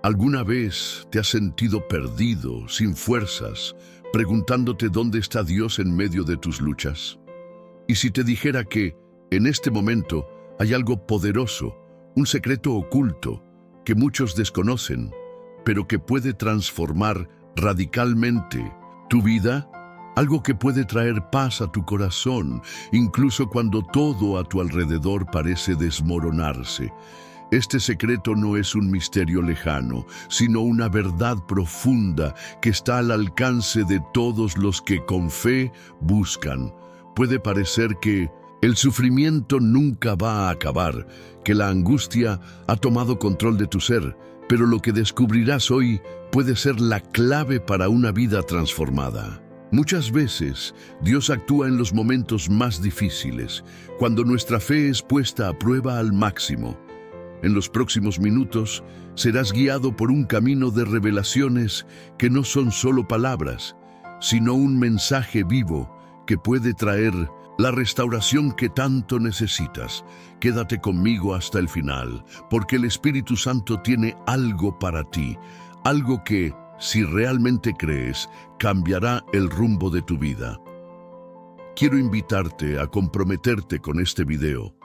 ¿Alguna vez te has sentido perdido, sin fuerzas, preguntándote dónde está Dios en medio de tus luchas? Y si te dijera que, en este momento, hay algo poderoso, un secreto oculto, que muchos desconocen, pero que puede transformar radicalmente tu vida, algo que puede traer paz a tu corazón, incluso cuando todo a tu alrededor parece desmoronarse. Este secreto no es un misterio lejano, sino una verdad profunda que está al alcance de todos los que con fe buscan. Puede parecer que el sufrimiento nunca va a acabar, que la angustia ha tomado control de tu ser, pero lo que descubrirás hoy puede ser la clave para una vida transformada. Muchas veces, Dios actúa en los momentos más difíciles, cuando nuestra fe es puesta a prueba al máximo. En los próximos minutos, serás guiado por un camino de revelaciones que no son solo palabras, sino un mensaje vivo que puede traer la restauración que tanto necesitas. Quédate conmigo hasta el final, porque el Espíritu Santo tiene algo para ti, algo que, si realmente crees, cambiará el rumbo de tu vida. Quiero invitarte a comprometerte con este video.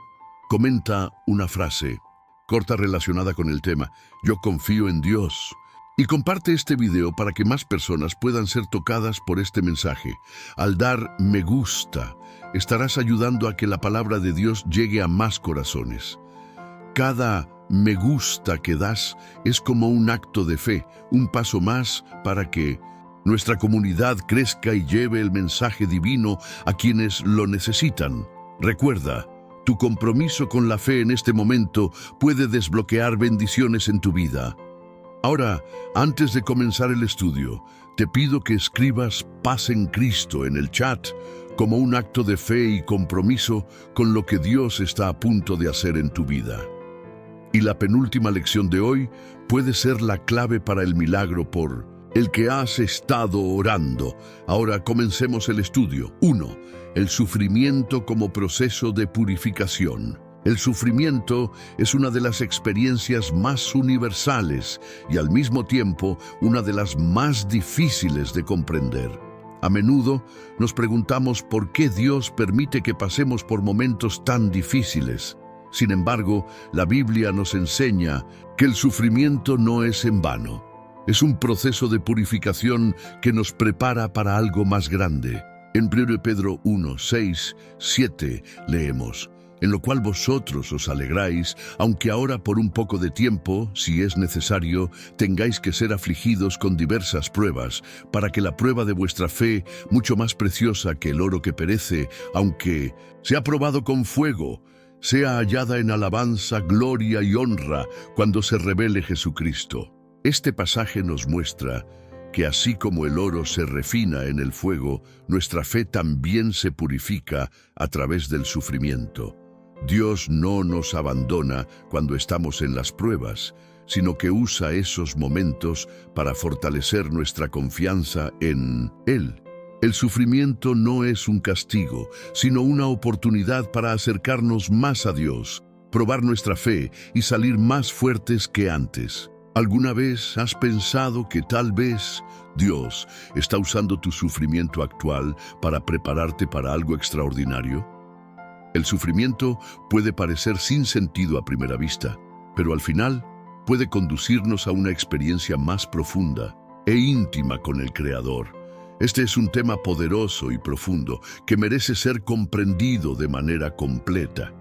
Comenta una frase corta relacionada con el tema, yo confío en Dios. Y comparte este video para que más personas puedan ser tocadas por este mensaje. Al dar me gusta, estarás ayudando a que la palabra de Dios llegue a más corazones. Cada me gusta que das es como un acto de fe, un paso más para que nuestra comunidad crezca y lleve el mensaje divino a quienes lo necesitan. Recuerda, tu compromiso con la fe en este momento puede desbloquear bendiciones en tu vida. Ahora, antes de comenzar el estudio, te pido que escribas paz en Cristo en el chat como un acto de fe y compromiso con lo que Dios está a punto de hacer en tu vida. Y la penúltima lección de hoy puede ser la clave para el milagro por el que has estado orando. Ahora comencemos el estudio. 1. El sufrimiento como proceso de purificación. El sufrimiento es una de las experiencias más universales y al mismo tiempo una de las más difíciles de comprender. A menudo nos preguntamos por qué Dios permite que pasemos por momentos tan difíciles. Sin embargo, la Biblia nos enseña que el sufrimiento no es en vano. Es un proceso de purificación que nos prepara para algo más grande. En 1 Pedro 1, 6, 7 leemos, en lo cual vosotros os alegráis, aunque ahora por un poco de tiempo, si es necesario, tengáis que ser afligidos con diversas pruebas, para que la prueba de vuestra fe, mucho más preciosa que el oro que perece, aunque sea probado con fuego, sea hallada en alabanza, gloria y honra cuando se revele Jesucristo. Este pasaje nos muestra que así como el oro se refina en el fuego, nuestra fe también se purifica a través del sufrimiento. Dios no nos abandona cuando estamos en las pruebas, sino que usa esos momentos para fortalecer nuestra confianza en Él. El sufrimiento no es un castigo, sino una oportunidad para acercarnos más a Dios, probar nuestra fe y salir más fuertes que antes. ¿Alguna vez has pensado que tal vez Dios está usando tu sufrimiento actual para prepararte para algo extraordinario? El sufrimiento puede parecer sin sentido a primera vista, pero al final puede conducirnos a una experiencia más profunda e íntima con el Creador. Este es un tema poderoso y profundo que merece ser comprendido de manera completa.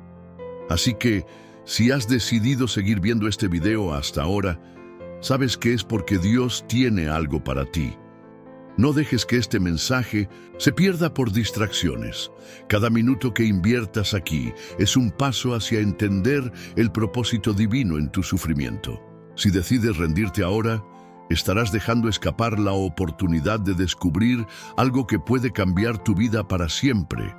Así que, si has decidido seguir viendo este video hasta ahora, sabes que es porque Dios tiene algo para ti. No dejes que este mensaje se pierda por distracciones. Cada minuto que inviertas aquí es un paso hacia entender el propósito divino en tu sufrimiento. Si decides rendirte ahora, estarás dejando escapar la oportunidad de descubrir algo que puede cambiar tu vida para siempre.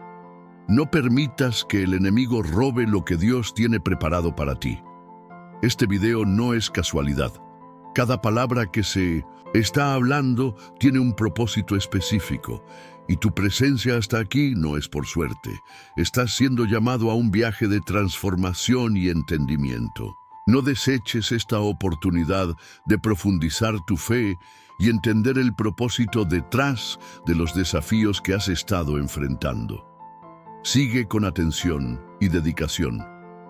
No permitas que el enemigo robe lo que Dios tiene preparado para ti. Este video no es casualidad. Cada palabra que se está hablando tiene un propósito específico, y tu presencia hasta aquí no es por suerte. Estás siendo llamado a un viaje de transformación y entendimiento. No deseches esta oportunidad de profundizar tu fe y entender el propósito detrás de los desafíos que has estado enfrentando. Sigue con atención y dedicación,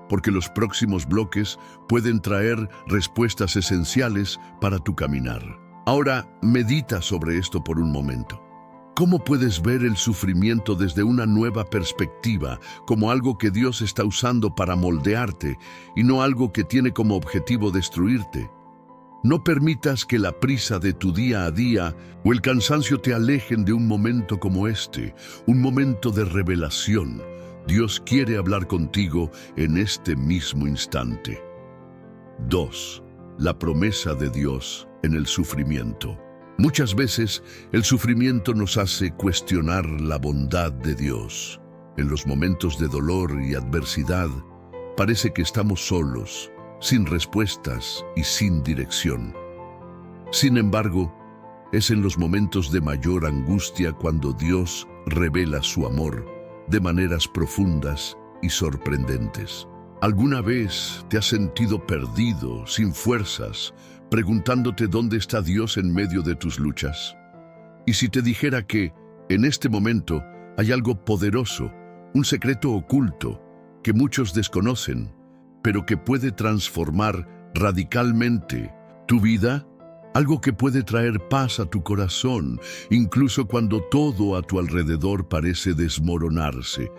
porque los próximos bloques pueden traer respuestas esenciales para tu caminar. Ahora, medita sobre esto por un momento. ¿Cómo puedes ver el sufrimiento desde una nueva perspectiva, como algo que Dios está usando para moldearte y no algo que tiene como objetivo destruirte? No permitas que la prisa de tu día a día o el cansancio te alejen de un momento como este, un momento de revelación. Dios quiere hablar contigo en este mismo instante. 2. La promesa de Dios en el sufrimiento. Muchas veces el sufrimiento nos hace cuestionar la bondad de Dios. En los momentos de dolor y adversidad, parece que estamos solos, sin respuestas y sin dirección. Sin embargo, es en los momentos de mayor angustia cuando Dios revela su amor de maneras profundas y sorprendentes. ¿Alguna vez te has sentido perdido, sin fuerzas, preguntándote dónde está Dios en medio de tus luchas? Y si te dijera que, en este momento, hay algo poderoso, un secreto oculto, que muchos desconocen, pero que puede transformar radicalmente tu vida, algo que puede traer paz a tu corazón, incluso cuando todo a tu alrededor parece desmoronarse.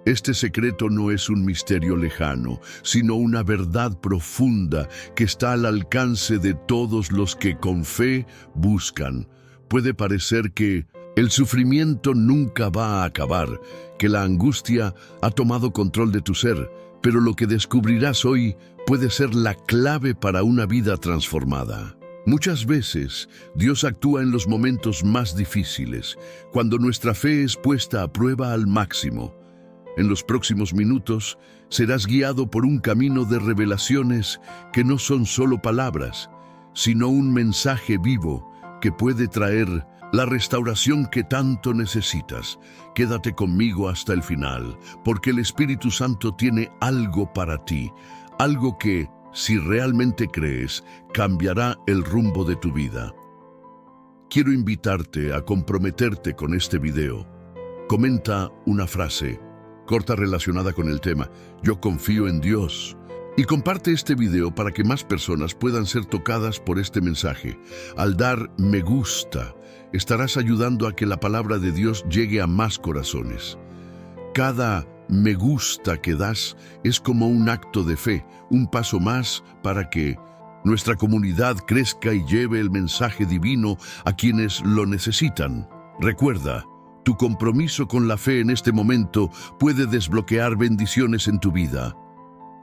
Este secreto no es un misterio lejano, sino una verdad profunda que está al alcance de todos los que con fe buscan. Puede parecer que el sufrimiento nunca va a acabar, que la angustia ha tomado control de tu ser, pero lo que descubrirás hoy puede ser la clave para una vida transformada. Muchas veces, Dios actúa en los momentos más difíciles, cuando nuestra fe es puesta a prueba al máximo. En los próximos minutos, serás guiado por un camino de revelaciones que no son solo palabras, sino un mensaje vivo que puede traer la restauración que tanto necesitas. Quédate conmigo hasta el final, porque el Espíritu Santo tiene algo para ti, algo que, si realmente crees, cambiará el rumbo de tu vida. Quiero invitarte a comprometerte con este video. Comenta una frase corta relacionada con el tema, yo confío en Dios, y comparte este video para que más personas puedan ser tocadas por este mensaje. Al dar me gusta, estarás ayudando a que la palabra de Dios llegue a más corazones. Cada me gusta que das es como un acto de fe, un paso más para que nuestra comunidad crezca y lleve el mensaje divino a quienes lo necesitan. Recuerda, tu compromiso con la fe en este momento puede desbloquear bendiciones en tu vida.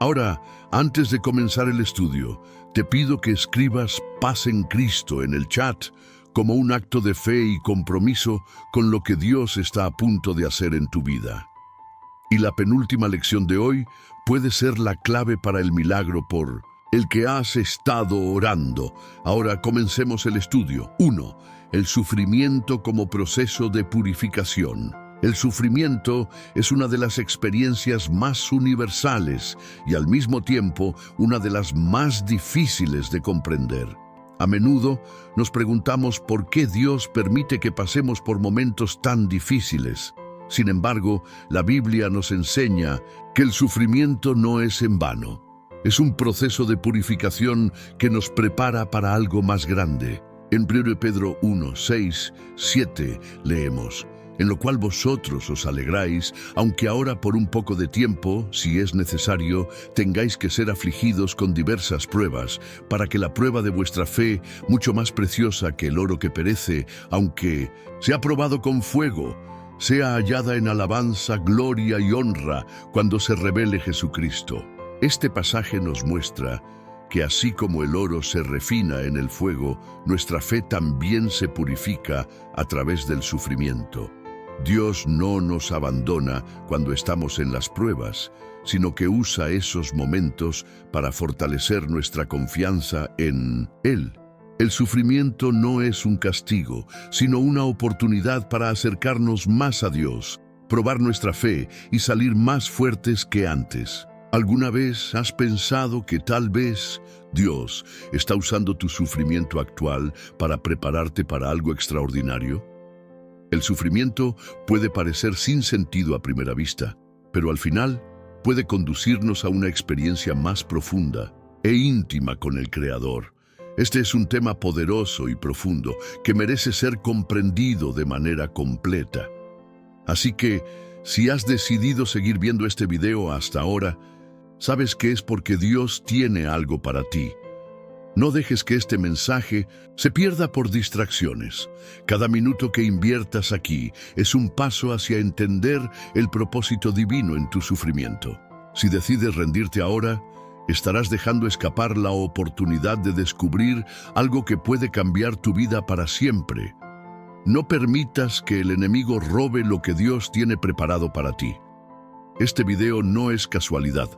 Ahora, antes de comenzar el estudio, te pido que escribas paz en Cristo en el chat como un acto de fe y compromiso con lo que Dios está a punto de hacer en tu vida. Y la penúltima lección de hoy puede ser la clave para el milagro por el que has estado orando. Ahora comencemos el estudio. 1. El sufrimiento como proceso de purificación. El sufrimiento es una de las experiencias más universales y al mismo tiempo una de las más difíciles de comprender. A menudo nos preguntamos por qué Dios permite que pasemos por momentos tan difíciles. Sin embargo, la Biblia nos enseña que el sufrimiento no es en vano. Es un proceso de purificación que nos prepara para algo más grande. En 1 Pedro 1, 6, 7 leemos, en lo cual vosotros os alegráis, aunque ahora por un poco de tiempo, si es necesario, tengáis que ser afligidos con diversas pruebas, para que la prueba de vuestra fe, mucho más preciosa que el oro que perece, aunque sea probado con fuego, sea hallada en alabanza, gloria y honra cuando se revele Jesucristo. Este pasaje nos muestra que así como el oro se refina en el fuego, nuestra fe también se purifica a través del sufrimiento. Dios no nos abandona cuando estamos en las pruebas, sino que usa esos momentos para fortalecer nuestra confianza en Él. El sufrimiento no es un castigo, sino una oportunidad para acercarnos más a Dios, probar nuestra fe y salir más fuertes que antes. ¿Alguna vez has pensado que tal vez Dios está usando tu sufrimiento actual para prepararte para algo extraordinario? El sufrimiento puede parecer sin sentido a primera vista, pero al final puede conducirnos a una experiencia más profunda e íntima con el Creador. Este es un tema poderoso y profundo que merece ser comprendido de manera completa. Así que, si has decidido seguir viendo este video hasta ahora, sabes que es porque Dios tiene algo para ti. No dejes que este mensaje se pierda por distracciones. Cada minuto que inviertas aquí es un paso hacia entender el propósito divino en tu sufrimiento. Si decides rendirte ahora, estarás dejando escapar la oportunidad de descubrir algo que puede cambiar tu vida para siempre. No permitas que el enemigo robe lo que Dios tiene preparado para ti. Este video no es casualidad.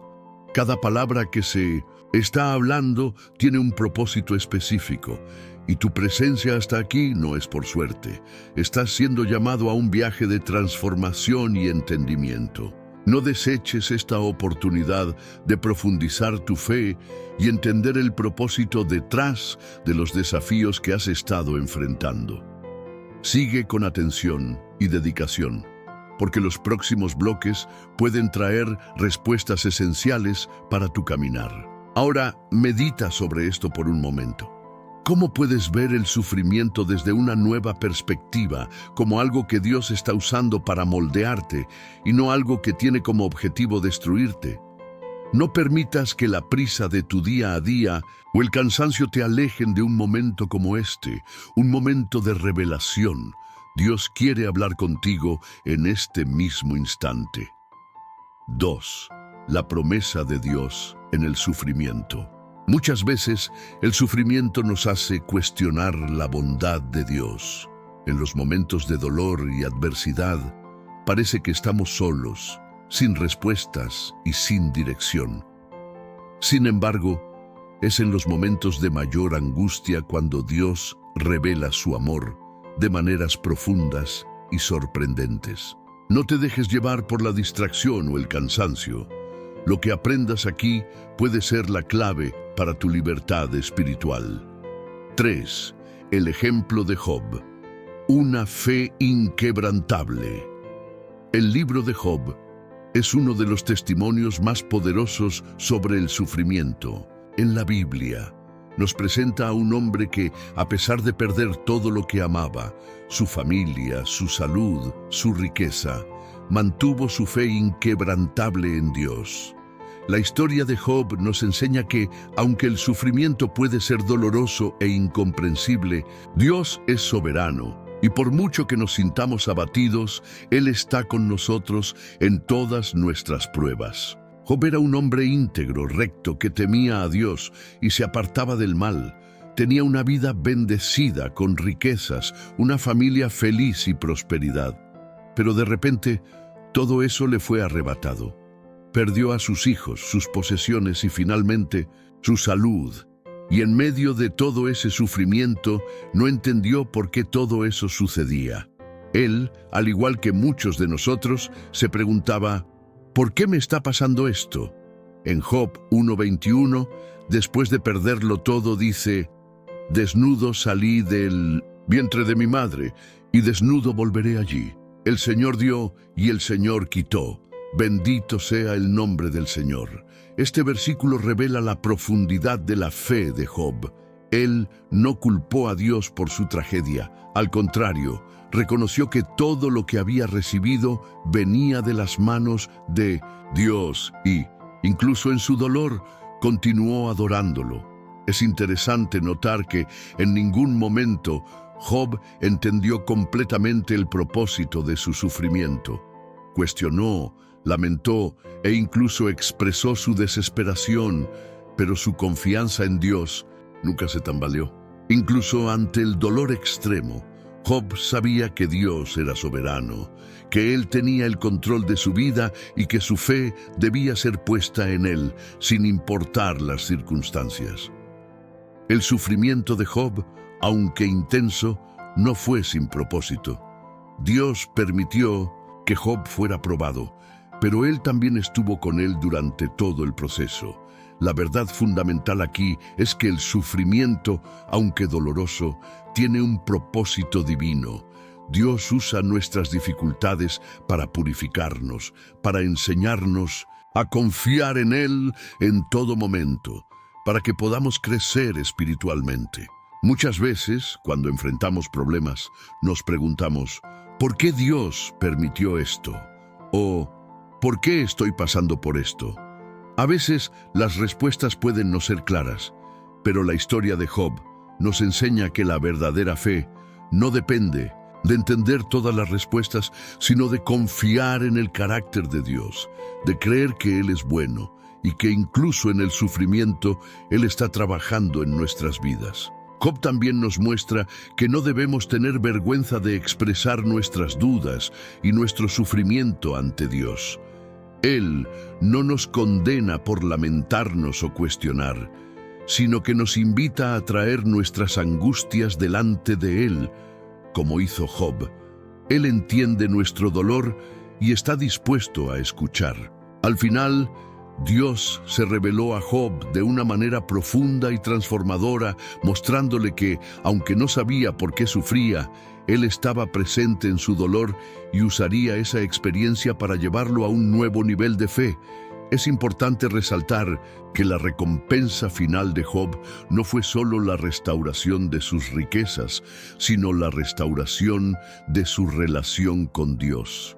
Cada palabra que se está hablando tiene un propósito específico, y tu presencia hasta aquí no es por suerte. Estás siendo llamado a un viaje de transformación y entendimiento. No deseches esta oportunidad de profundizar tu fe y entender el propósito detrás de los desafíos que has estado enfrentando. Sigue con atención y dedicación, porque los próximos bloques pueden traer respuestas esenciales para tu caminar. Ahora, medita sobre esto por un momento. ¿Cómo puedes ver el sufrimiento desde una nueva perspectiva, como algo que Dios está usando para moldearte y no algo que tiene como objetivo destruirte? No permitas que la prisa de tu día a día o el cansancio te alejen de un momento como este, un momento de revelación. Dios quiere hablar contigo en este mismo instante. 2. La promesa de Dios en el sufrimiento. Muchas veces el sufrimiento nos hace cuestionar la bondad de Dios. En los momentos de dolor y adversidad, parece que estamos solos, sin respuestas y sin dirección. Sin embargo, es en los momentos de mayor angustia cuando Dios revela su amor de maneras profundas y sorprendentes. No te dejes llevar por la distracción o el cansancio. Lo que aprendas aquí puede ser la clave para tu libertad espiritual. 3. El ejemplo de Job. Una fe inquebrantable. El libro de Job es uno de los testimonios más poderosos sobre el sufrimiento en la Biblia. Nos presenta a un hombre que, a pesar de perder todo lo que amaba, su familia, su salud, su riqueza, mantuvo su fe inquebrantable en Dios. La historia de Job nos enseña que, aunque el sufrimiento puede ser doloroso e incomprensible, Dios es soberano, y por mucho que nos sintamos abatidos, Él está con nosotros en todas nuestras pruebas. Job era un hombre íntegro, recto, que temía a Dios y se apartaba del mal. Tenía una vida bendecida, con riquezas, una familia feliz y prosperidad. Pero de repente, todo eso le fue arrebatado. Perdió a sus hijos, sus posesiones y finalmente su salud. Y en medio de todo ese sufrimiento, no entendió por qué todo eso sucedía. Él, al igual que muchos de nosotros, se preguntaba: ¿por qué me está pasando esto? En Job 1:21, después de perderlo todo, dice: desnudo salí del vientre de mi madre, y desnudo volveré allí. El Señor dio y el Señor quitó. Bendito sea el nombre del Señor. Este versículo revela la profundidad de la fe de Job. Él no culpó a Dios por su tragedia. Al contrario, reconoció que todo lo que había recibido venía de las manos de Dios y, incluso en su dolor, continuó adorándolo. Es interesante notar que en ningún momento Job entendió completamente el propósito de su sufrimiento. Cuestionó, lamentó e incluso expresó su desesperación, pero su confianza en Dios nunca se tambaleó. Incluso ante el dolor extremo, Job sabía que Dios era soberano, que Él tenía el control de su vida y que su fe debía ser puesta en Él, sin importar las circunstancias. El sufrimiento de Job, aunque intenso, no fue sin propósito. Dios permitió que Job fuera probado, pero Él también estuvo con él durante todo el proceso. La verdad fundamental aquí es que el sufrimiento, aunque doloroso, tiene un propósito divino. Dios usa nuestras dificultades para purificarnos, para enseñarnos a confiar en Él en todo momento, para que podamos crecer espiritualmente. Muchas veces, cuando enfrentamos problemas, nos preguntamos, ¿por qué Dios permitió esto? O, ¿por qué estoy pasando por esto? A veces las respuestas pueden no ser claras, pero la historia de Job nos enseña que la verdadera fe no depende de entender todas las respuestas, sino de confiar en el carácter de Dios, de creer que Él es bueno y que incluso en el sufrimiento Él está trabajando en nuestras vidas. Job también nos muestra que no debemos tener vergüenza de expresar nuestras dudas y nuestro sufrimiento ante Dios. Él no nos condena por lamentarnos o cuestionar, sino que nos invita a traer nuestras angustias delante de Él, como hizo Job. Él entiende nuestro dolor y está dispuesto a escuchar. Al final, Dios se reveló a Job de una manera profunda y transformadora, mostrándole que, aunque no sabía por qué sufría, Él estaba presente en su dolor y usaría esa experiencia para llevarlo a un nuevo nivel de fe. Es importante resaltar que la recompensa final de Job no fue solo la restauración de sus riquezas, sino la restauración de su relación con Dios.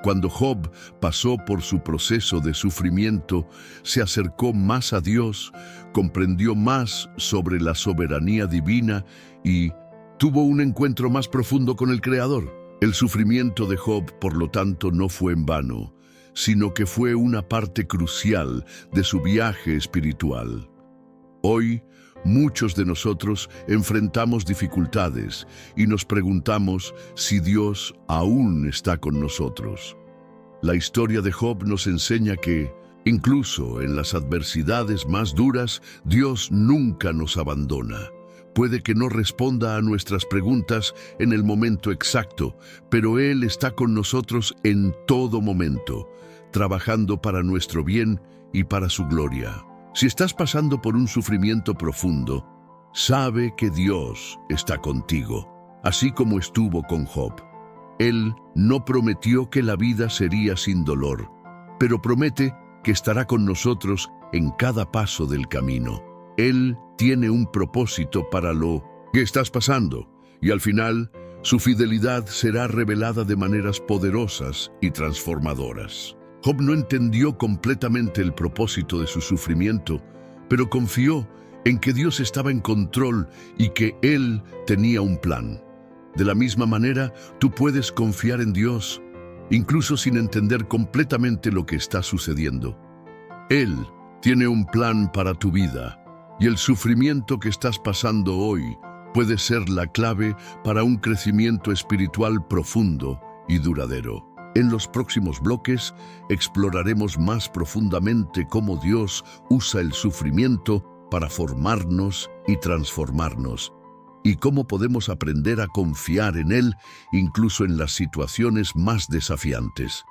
Cuando Job pasó por su proceso de sufrimiento, se acercó más a Dios, comprendió más sobre la soberanía divina y tuvo un encuentro más profundo con el Creador. El sufrimiento de Job, por lo tanto, no fue en vano, sino que fue una parte crucial de su viaje espiritual. Hoy, muchos de nosotros enfrentamos dificultades y nos preguntamos si Dios aún está con nosotros. La historia de Job nos enseña que, incluso en las adversidades más duras, Dios nunca nos abandona. Puede que no responda a nuestras preguntas en el momento exacto, pero Él está con nosotros en todo momento, trabajando para nuestro bien y para su gloria. Si estás pasando por un sufrimiento profundo, sabe que Dios está contigo, así como estuvo con Job. Él no prometió que la vida sería sin dolor, pero promete que estará con nosotros en cada paso del camino. Él tiene un propósito para lo que estás pasando, y al final, su fidelidad será revelada de maneras poderosas y transformadoras. Job no entendió completamente el propósito de su sufrimiento, pero confió en que Dios estaba en control y que Él tenía un plan. De la misma manera, tú puedes confiar en Dios, incluso sin entender completamente lo que está sucediendo. Él tiene un plan para tu vida, y el sufrimiento que estás pasando hoy puede ser la clave para un crecimiento espiritual profundo y duradero. En los próximos bloques exploraremos más profundamente cómo Dios usa el sufrimiento para formarnos y transformarnos, y cómo podemos aprender a confiar en Él incluso en las situaciones más desafiantes.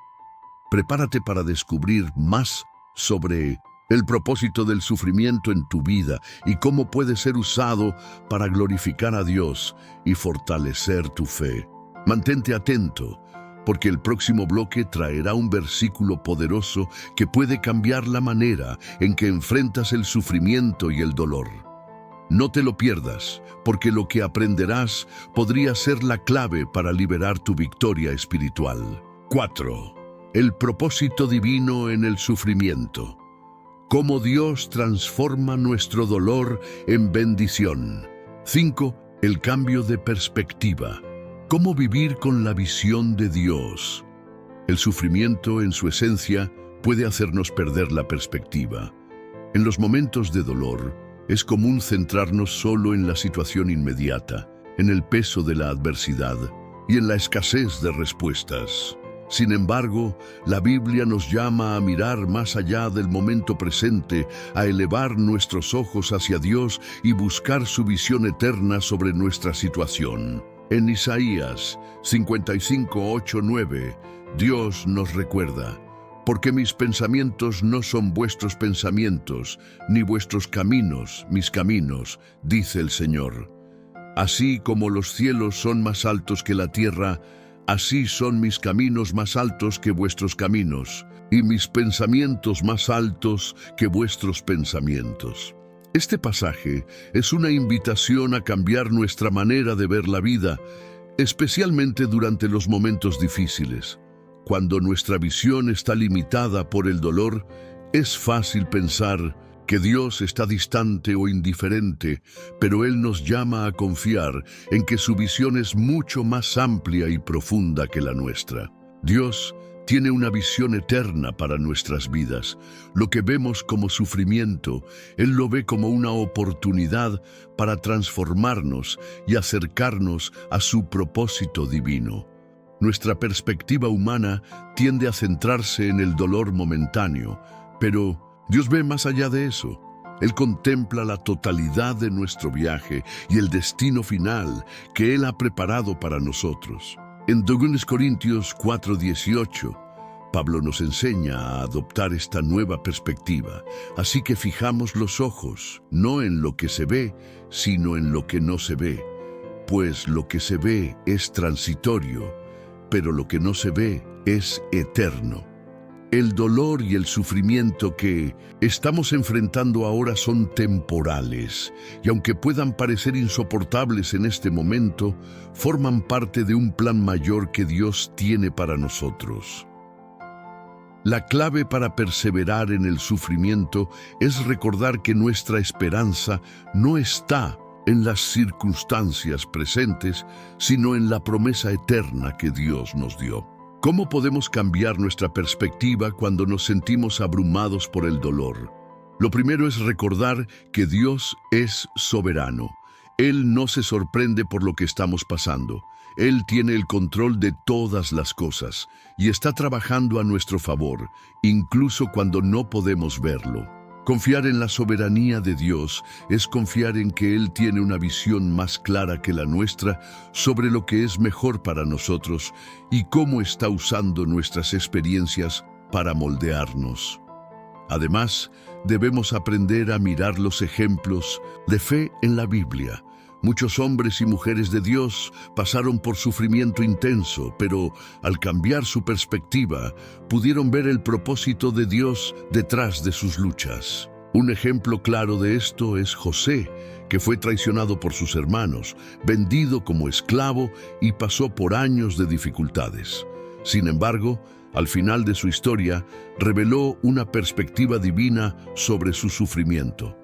Prepárate para descubrir más sobre el propósito del sufrimiento en tu vida y cómo puede ser usado para glorificar a Dios y fortalecer tu fe. Mantente atento, porque el próximo bloque traerá un versículo poderoso que puede cambiar la manera en que enfrentas el sufrimiento y el dolor. No te lo pierdas, porque lo que aprenderás podría ser la clave para liberar tu victoria espiritual. 4. El propósito divino en el sufrimiento. Cómo Dios transforma nuestro dolor en bendición. 5. El cambio de perspectiva. Cómo vivir con la visión de Dios. El sufrimiento, en su esencia, puede hacernos perder la perspectiva. En los momentos de dolor, es común centrarnos solo en la situación inmediata, en el peso de la adversidad y en la escasez de respuestas. Sin embargo, la Biblia nos llama a mirar más allá del momento presente, a elevar nuestros ojos hacia Dios y buscar su visión eterna sobre nuestra situación. En Isaías 55:8-9, Dios nos recuerda: porque mis pensamientos no son vuestros pensamientos, ni vuestros caminos, mis caminos, dice el Señor. Así como los cielos son más altos que la tierra, así son mis caminos más altos que vuestros caminos, y mis pensamientos más altos que vuestros pensamientos. Este pasaje es una invitación a cambiar nuestra manera de ver la vida, especialmente durante los momentos difíciles. Cuando nuestra visión está limitada por el dolor, es fácil pensar que Dios está distante o indiferente, pero Él nos llama a confiar en que su visión es mucho más amplia y profunda que la nuestra. Dios tiene una visión eterna para nuestras vidas. Lo que vemos como sufrimiento, Él lo ve como una oportunidad para transformarnos y acercarnos a su propósito divino. Nuestra perspectiva humana tiende a centrarse en el dolor momentáneo, pero Dios ve más allá de eso. Él contempla la totalidad de nuestro viaje y el destino final que Él ha preparado para nosotros. En 2 Corintios 4:18, Pablo nos enseña a adoptar esta nueva perspectiva. Así que fijamos los ojos, no en lo que se ve, sino en lo que no se ve. Pues lo que se ve es transitorio, pero lo que no se ve es eterno. El dolor y el sufrimiento que estamos enfrentando ahora son temporales, y aunque puedan parecer insoportables en este momento, forman parte de un plan mayor que Dios tiene para nosotros. La clave para perseverar en el sufrimiento es recordar que nuestra esperanza no está en las circunstancias presentes, sino en la promesa eterna que Dios nos dio. ¿Cómo podemos cambiar nuestra perspectiva cuando nos sentimos abrumados por el dolor? Lo primero es recordar que Dios es soberano. Él no se sorprende por lo que estamos pasando. Él tiene el control de todas las cosas y está trabajando a nuestro favor, incluso cuando no podemos verlo. Confiar en la soberanía de Dios es confiar en que Él tiene una visión más clara que la nuestra sobre lo que es mejor para nosotros y cómo está usando nuestras experiencias para moldearnos. Además, debemos aprender a mirar los ejemplos de fe en la Biblia. Muchos hombres y mujeres de Dios pasaron por sufrimiento intenso, pero al cambiar su perspectiva, pudieron ver el propósito de Dios detrás de sus luchas. Un ejemplo claro de esto es José, que fue traicionado por sus hermanos, vendido como esclavo y pasó por años de dificultades. Sin embargo, al final de su historia, reveló una perspectiva divina sobre su sufrimiento.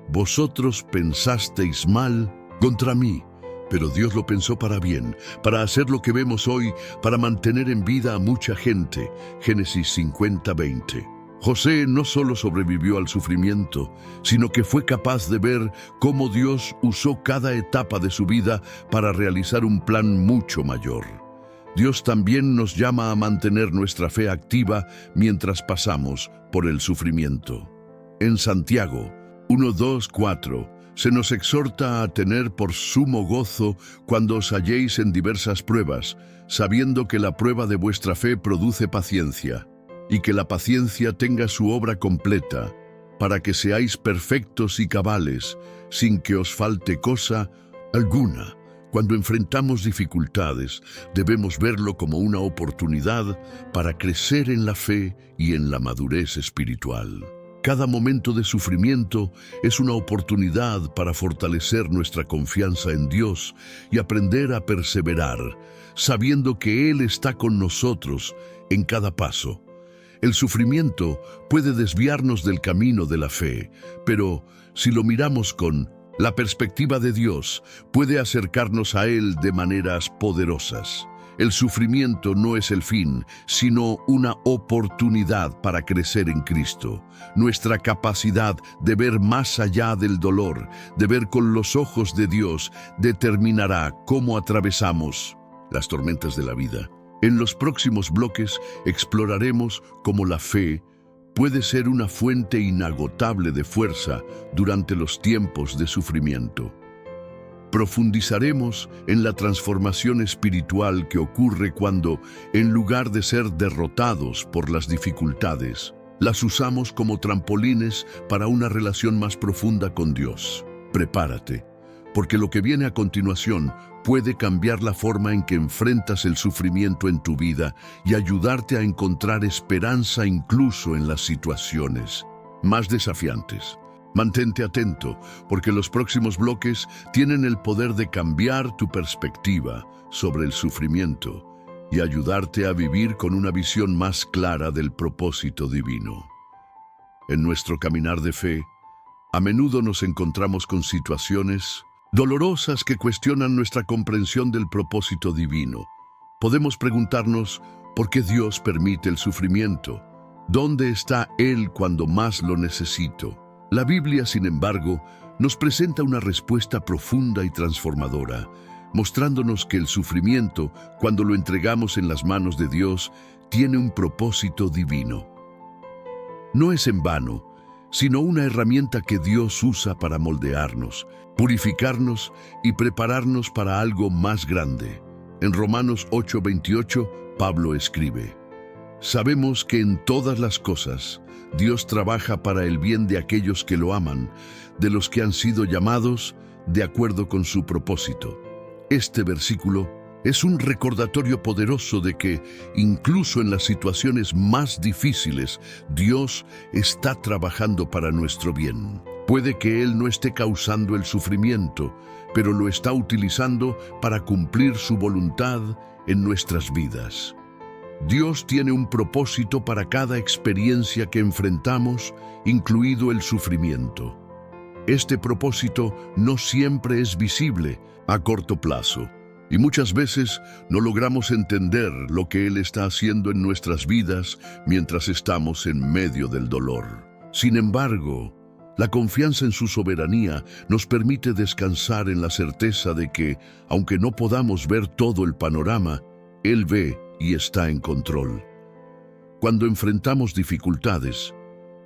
Vosotros pensasteis mal contra mí, pero Dios lo pensó para bien, para hacer lo que vemos hoy, para mantener en vida a mucha gente. Génesis 50:20. José no solo sobrevivió al sufrimiento, sino que fue capaz de ver cómo Dios usó cada etapa de su vida para realizar un plan mucho mayor. Dios también nos llama a mantener nuestra fe activa mientras pasamos por el sufrimiento. En Santiago 1:2-4 se nos exhorta a tener por sumo gozo cuando os halléis en diversas pruebas, sabiendo que la prueba de vuestra fe produce paciencia, y que la paciencia tenga su obra completa, para que seáis perfectos y cabales, sin que os falte cosa alguna. Cuando enfrentamos dificultades, debemos verlo como una oportunidad para crecer en la fe y en la madurez espiritual. Cada momento de sufrimiento es una oportunidad para fortalecer nuestra confianza en Dios y aprender a perseverar, sabiendo que Él está con nosotros en cada paso. El sufrimiento puede desviarnos del camino de la fe, pero si lo miramos con la perspectiva de Dios, puede acercarnos a Él de maneras poderosas. El sufrimiento no es el fin, sino una oportunidad para crecer en Cristo. Nuestra capacidad de ver más allá del dolor, de ver con los ojos de Dios, determinará cómo atravesamos las tormentas de la vida. En los próximos bloques exploraremos cómo la fe puede ser una fuente inagotable de fuerza durante los tiempos de sufrimiento. Profundizaremos en la transformación espiritual que ocurre cuando, en lugar de ser derrotados por las dificultades, las usamos como trampolines para una relación más profunda con Dios. Prepárate, porque lo que viene a continuación puede cambiar la forma en que enfrentas el sufrimiento en tu vida y ayudarte a encontrar esperanza incluso en las situaciones más desafiantes. Mantente atento, porque los próximos bloques tienen el poder de cambiar tu perspectiva sobre el sufrimiento y ayudarte a vivir con una visión más clara del propósito divino. En nuestro caminar de fe, a menudo nos encontramos con situaciones dolorosas que cuestionan nuestra comprensión del propósito divino. Podemos preguntarnos, ¿por qué Dios permite el sufrimiento? ¿Dónde está Él cuando más lo necesito? La Biblia, sin embargo, nos presenta una respuesta profunda y transformadora, mostrándonos que el sufrimiento, cuando lo entregamos en las manos de Dios, tiene un propósito divino. No es en vano, sino una herramienta que Dios usa para moldearnos, purificarnos y prepararnos para algo más grande. En Romanos 8:28, Pablo escribe: Sabemos que en todas las cosas Dios trabaja para el bien de aquellos que lo aman, de los que han sido llamados de acuerdo con su propósito. Este versículo es un recordatorio poderoso de que, incluso en las situaciones más difíciles, Dios está trabajando para nuestro bien. Puede que Él no esté causando el sufrimiento, pero lo está utilizando para cumplir su voluntad en nuestras vidas. Dios tiene un propósito para cada experiencia que enfrentamos, incluido el sufrimiento. Este propósito no siempre es visible a corto plazo, y muchas veces no logramos entender lo que Él está haciendo en nuestras vidas mientras estamos en medio del dolor. Sin embargo, la confianza en su soberanía nos permite descansar en la certeza de que, aunque no podamos ver todo el panorama, Él ve y está en control. Cuando enfrentamos dificultades,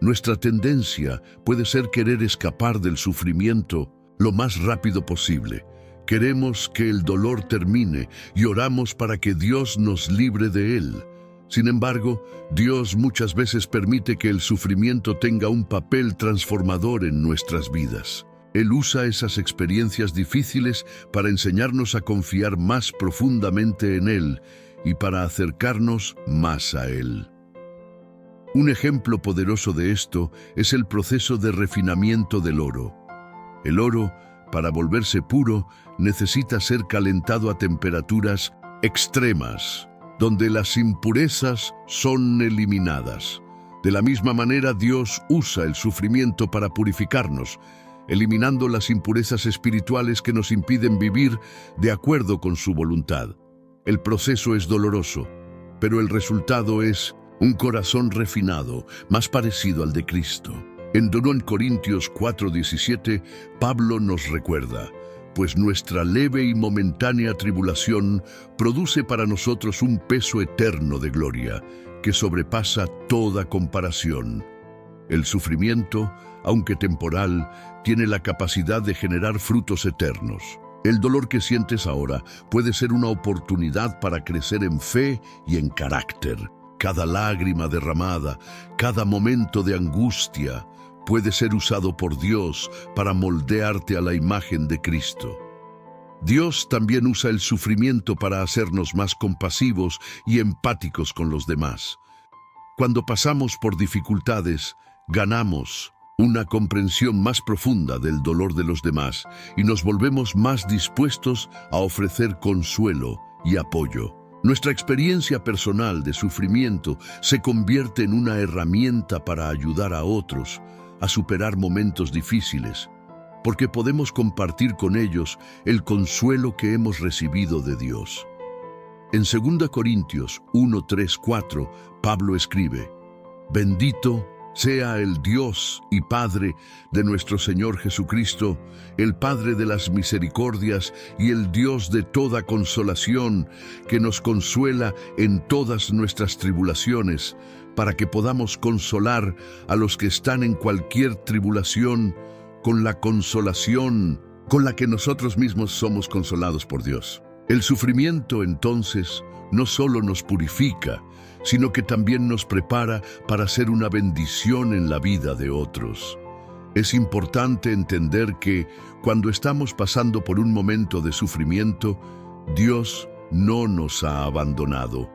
nuestra tendencia puede ser querer escapar del sufrimiento lo más rápido posible. Queremos que el dolor termine y oramos para que Dios nos libre de él. Sin embargo, Dios muchas veces permite que el sufrimiento tenga un papel transformador en nuestras vidas. Él usa esas experiencias difíciles para enseñarnos a confiar más profundamente en Él y para acercarnos más a Él. Un ejemplo poderoso de esto es el proceso de refinamiento del oro. El oro, para volverse puro, necesita ser calentado a temperaturas extremas, donde las impurezas son eliminadas. De la misma manera, Dios usa el sufrimiento para purificarnos, eliminando las impurezas espirituales que nos impiden vivir de acuerdo con su voluntad. El proceso es doloroso, pero el resultado es un corazón refinado, más parecido al de Cristo. En 2 Corintios 4:17, Pablo nos recuerda: pues nuestra leve y momentánea tribulación produce para nosotros un peso eterno de gloria, que sobrepasa toda comparación. El sufrimiento, aunque temporal, tiene la capacidad de generar frutos eternos. El dolor que sientes ahora puede ser una oportunidad para crecer en fe y en carácter. Cada lágrima derramada, cada momento de angustia, puede ser usado por Dios para moldearte a la imagen de Cristo. Dios también usa el sufrimiento para hacernos más compasivos y empáticos con los demás. Cuando pasamos por dificultades, ganamos una comprensión más profunda del dolor de los demás y nos volvemos más dispuestos a ofrecer consuelo y apoyo. Nuestra experiencia personal de sufrimiento se convierte en una herramienta para ayudar a otros a superar momentos difíciles, porque podemos compartir con ellos el consuelo que hemos recibido de Dios. En 2 Corintios 1:3-4, Pablo escribe: Bendito sea el Dios y Padre de nuestro Señor Jesucristo, el Padre de las misericordias y el Dios de toda consolación, que nos consuela en todas nuestras tribulaciones, para que podamos consolar a los que están en cualquier tribulación con la consolación con la que nosotros mismos somos consolados por Dios. El sufrimiento, entonces, no solo nos purifica, sino que también nos prepara para ser una bendición en la vida de otros. Es importante entender que, cuando estamos pasando por un momento de sufrimiento, Dios no nos ha abandonado.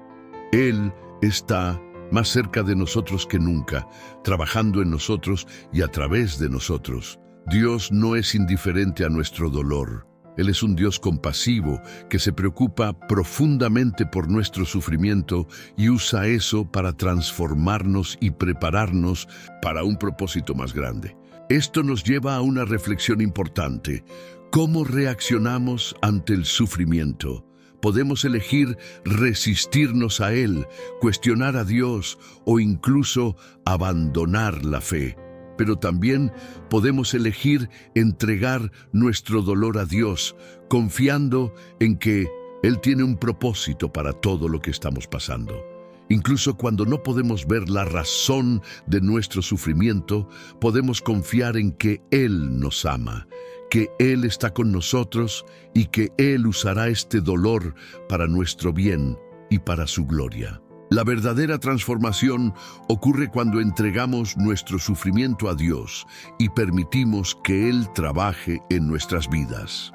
Él está más cerca de nosotros que nunca, trabajando en nosotros y a través de nosotros. Dios no es indiferente a nuestro dolor. Él es un Dios compasivo que se preocupa profundamente por nuestro sufrimiento y usa eso para transformarnos y prepararnos para un propósito más grande. Esto nos lleva a una reflexión importante. ¿Cómo reaccionamos ante el sufrimiento? Podemos elegir resistirnos a él, cuestionar a Dios o incluso abandonar la fe. Pero también podemos elegir entregar nuestro dolor a Dios, confiando en que Él tiene un propósito para todo lo que estamos pasando. Incluso cuando no podemos ver la razón de nuestro sufrimiento, podemos confiar en que Él nos ama, que Él está con nosotros y que Él usará este dolor para nuestro bien y para su gloria. La verdadera transformación ocurre cuando entregamos nuestro sufrimiento a Dios y permitimos que Él trabaje en nuestras vidas.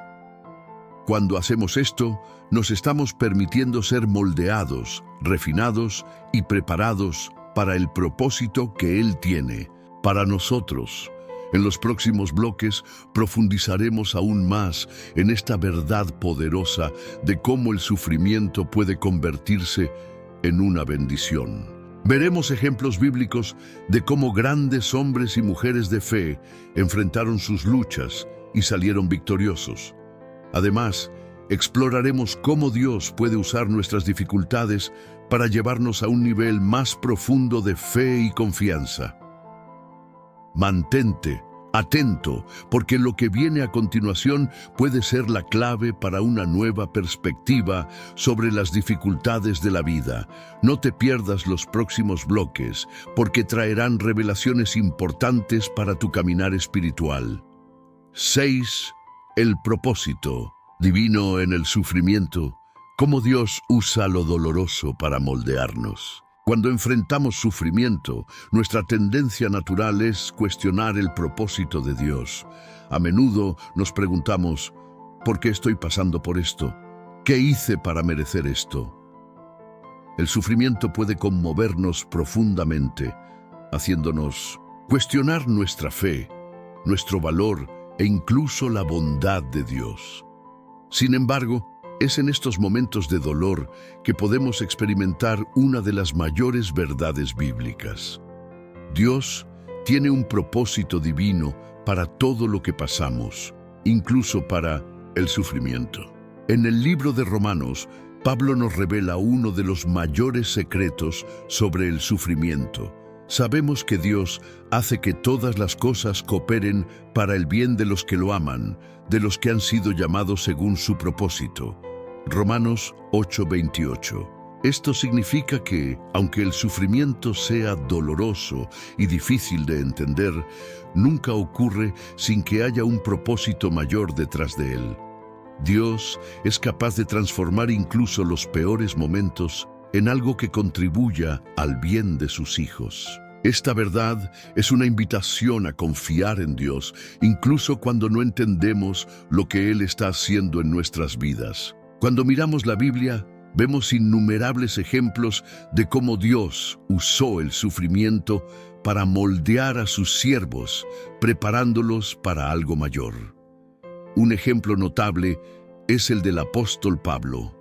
Cuando hacemos esto, nos estamos permitiendo ser moldeados, refinados y preparados para el propósito que Él tiene para nosotros. En los próximos bloques profundizaremos aún más en esta verdad poderosa de cómo el sufrimiento puede convertirse en una bendición. Veremos ejemplos bíblicos de cómo grandes hombres y mujeres de fe enfrentaron sus luchas y salieron victoriosos. Además, exploraremos cómo Dios puede usar nuestras dificultades para llevarnos a un nivel más profundo de fe y confianza. Mantente atento, porque lo que viene a continuación puede ser la clave para una nueva perspectiva sobre las dificultades de la vida. No te pierdas los próximos bloques, porque traerán revelaciones importantes para tu caminar espiritual. 6. El propósito divino en el sufrimiento. Cómo Dios usa lo doloroso para moldearnos. Cuando enfrentamos sufrimiento, nuestra tendencia natural es cuestionar el propósito de Dios. A menudo nos preguntamos, ¿por qué estoy pasando por esto? ¿Qué hice para merecer esto? El sufrimiento puede conmovernos profundamente, haciéndonos cuestionar nuestra fe, nuestro valor e incluso la bondad de Dios. Sin embargo, es en estos momentos de dolor que podemos experimentar una de las mayores verdades bíblicas. Dios tiene un propósito divino para todo lo que pasamos, incluso para el sufrimiento. En el libro de Romanos, Pablo nos revela uno de los mayores secretos sobre el sufrimiento. Sabemos que Dios hace que todas las cosas cooperen para el bien de los que lo aman, de los que han sido llamados según su propósito. Romanos 8:28. Esto significa que, aunque el sufrimiento sea doloroso y difícil de entender, nunca ocurre sin que haya un propósito mayor detrás de él. Dios es capaz de transformar incluso los peores momentos en algo que contribuya al bien de sus hijos. Esta verdad es una invitación a confiar en Dios, incluso cuando no entendemos lo que Él está haciendo en nuestras vidas. Cuando miramos la Biblia, vemos innumerables ejemplos de cómo Dios usó el sufrimiento para moldear a sus siervos, preparándolos para algo mayor. Un ejemplo notable es el del apóstol Pablo.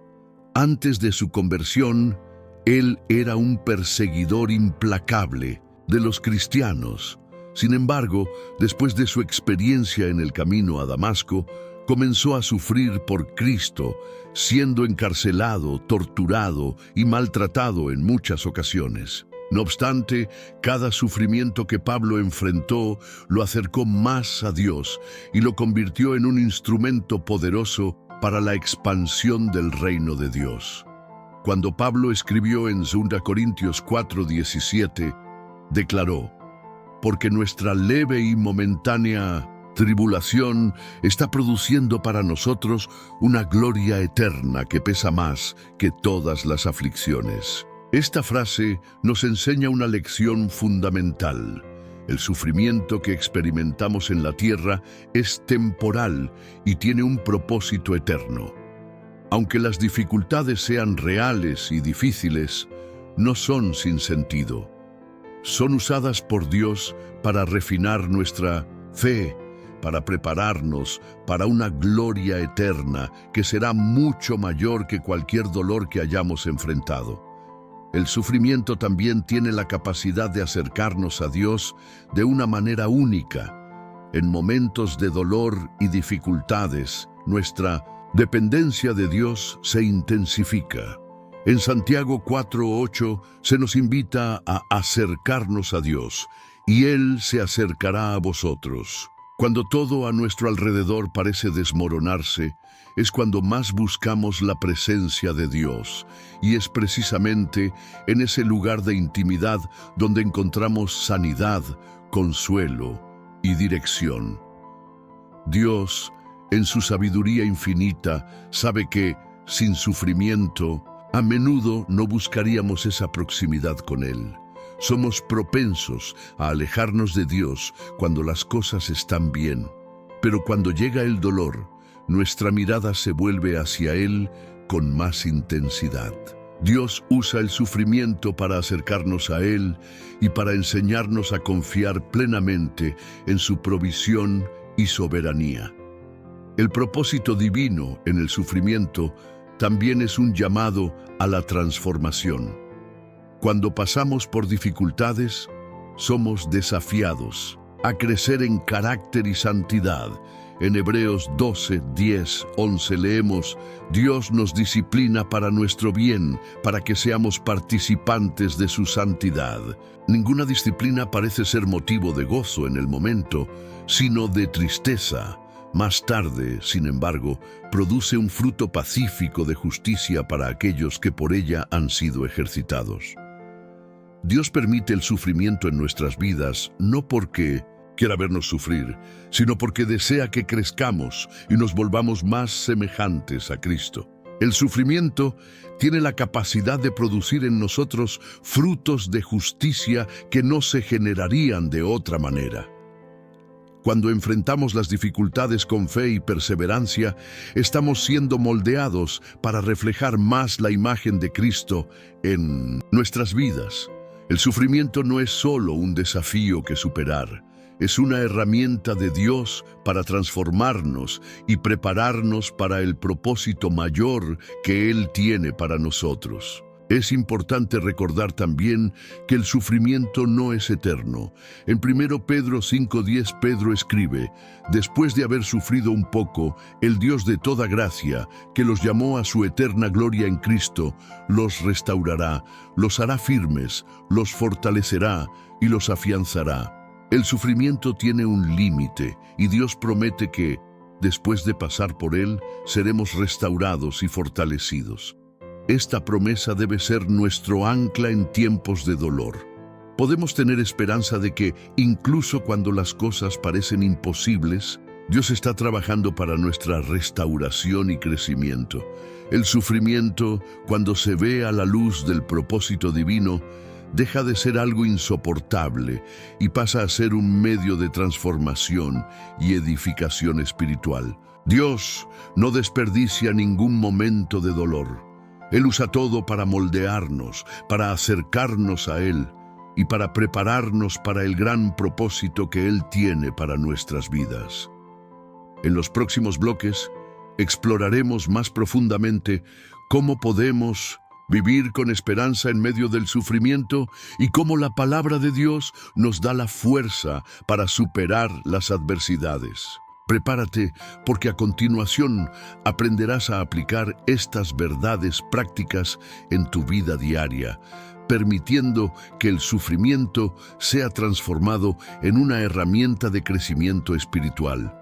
Antes de su conversión, él era un perseguidor implacable de los cristianos. Sin embargo, después de su experiencia en el camino a Damasco, comenzó a sufrir por Cristo, siendo encarcelado, torturado y maltratado en muchas ocasiones. No obstante, cada sufrimiento que Pablo enfrentó lo acercó más a Dios y lo convirtió en un instrumento poderoso para la expansión del reino de Dios. Cuando Pablo escribió en 2 Corintios 4:17, declaró: «Porque nuestra leve y momentánea tribulación está produciendo para nosotros una gloria eterna que pesa más que todas las aflicciones. Esta frase nos enseña una lección fundamental. El sufrimiento que experimentamos en la tierra es temporal y tiene un propósito eterno. Aunque las dificultades sean reales y difíciles, no son sin sentido. Son usadas por Dios para refinar nuestra fe, para prepararnos para una gloria eterna que será mucho mayor que cualquier dolor que hayamos enfrentado. El sufrimiento también tiene la capacidad de acercarnos a Dios de una manera única. En momentos de dolor y dificultades, nuestra dependencia de Dios se intensifica. En Santiago 4:8 se nos invita a acercarnos a Dios, y Él se acercará a vosotros. Cuando todo a nuestro alrededor parece desmoronarse, es cuando más buscamos la presencia de Dios, y es precisamente en ese lugar de intimidad donde encontramos sanidad, consuelo y dirección. Dios, en su sabiduría infinita, sabe que, sin sufrimiento, a menudo no buscaríamos esa proximidad con Él. Somos propensos a alejarnos de Dios cuando las cosas están bien, pero cuando llega el dolor, nuestra mirada se vuelve hacia Él con más intensidad. Dios usa el sufrimiento para acercarnos a Él y para enseñarnos a confiar plenamente en su provisión y soberanía. El propósito divino en el sufrimiento también es un llamado a la transformación. Cuando pasamos por dificultades, somos desafiados a crecer en carácter y santidad. En Hebreos 12, 10, 11 leemos: Dios nos disciplina para nuestro bien, para que seamos participantes de su santidad. Ninguna disciplina parece ser motivo de gozo en el momento, sino de tristeza. Más tarde, sin embargo, produce un fruto pacífico de justicia para aquellos que por ella han sido ejercitados. Dios permite el sufrimiento en nuestras vidas no porque quiera vernos sufrir, sino porque desea que crezcamos y nos volvamos más semejantes a Cristo. El sufrimiento tiene la capacidad de producir en nosotros frutos de justicia que no se generarían de otra manera. Cuando enfrentamos las dificultades con fe y perseverancia, estamos siendo moldeados para reflejar más la imagen de Cristo en nuestras vidas. El sufrimiento no es solo un desafío que superar, es una herramienta de Dios para transformarnos y prepararnos para el propósito mayor que Él tiene para nosotros. Es importante recordar también que el sufrimiento no es eterno. En 1 Pedro 5:10 Pedro escribe: después de haber sufrido un poco, el Dios de toda gracia, que los llamó a su eterna gloria en Cristo, los restaurará, los hará firmes, los fortalecerá y los afianzará. El sufrimiento tiene un límite y Dios promete que, después de pasar por él, seremos restaurados y fortalecidos. Esta promesa debe ser nuestro ancla en tiempos de dolor. Podemos tener esperanza de que, incluso cuando las cosas parecen imposibles, Dios está trabajando para nuestra restauración y crecimiento. El sufrimiento, cuando se ve a la luz del propósito divino, deja de ser algo insoportable y pasa a ser un medio de transformación y edificación espiritual. Dios no desperdicia ningún momento de dolor. Él usa todo para moldearnos, para acercarnos a Él y para prepararnos para el gran propósito que Él tiene para nuestras vidas. En los próximos bloques exploraremos más profundamente cómo podemos vivir con esperanza en medio del sufrimiento y cómo la palabra de Dios nos da la fuerza para superar las adversidades. Prepárate, porque a continuación aprenderás a aplicar estas verdades prácticas en tu vida diaria, permitiendo que el sufrimiento sea transformado en una herramienta de crecimiento espiritual.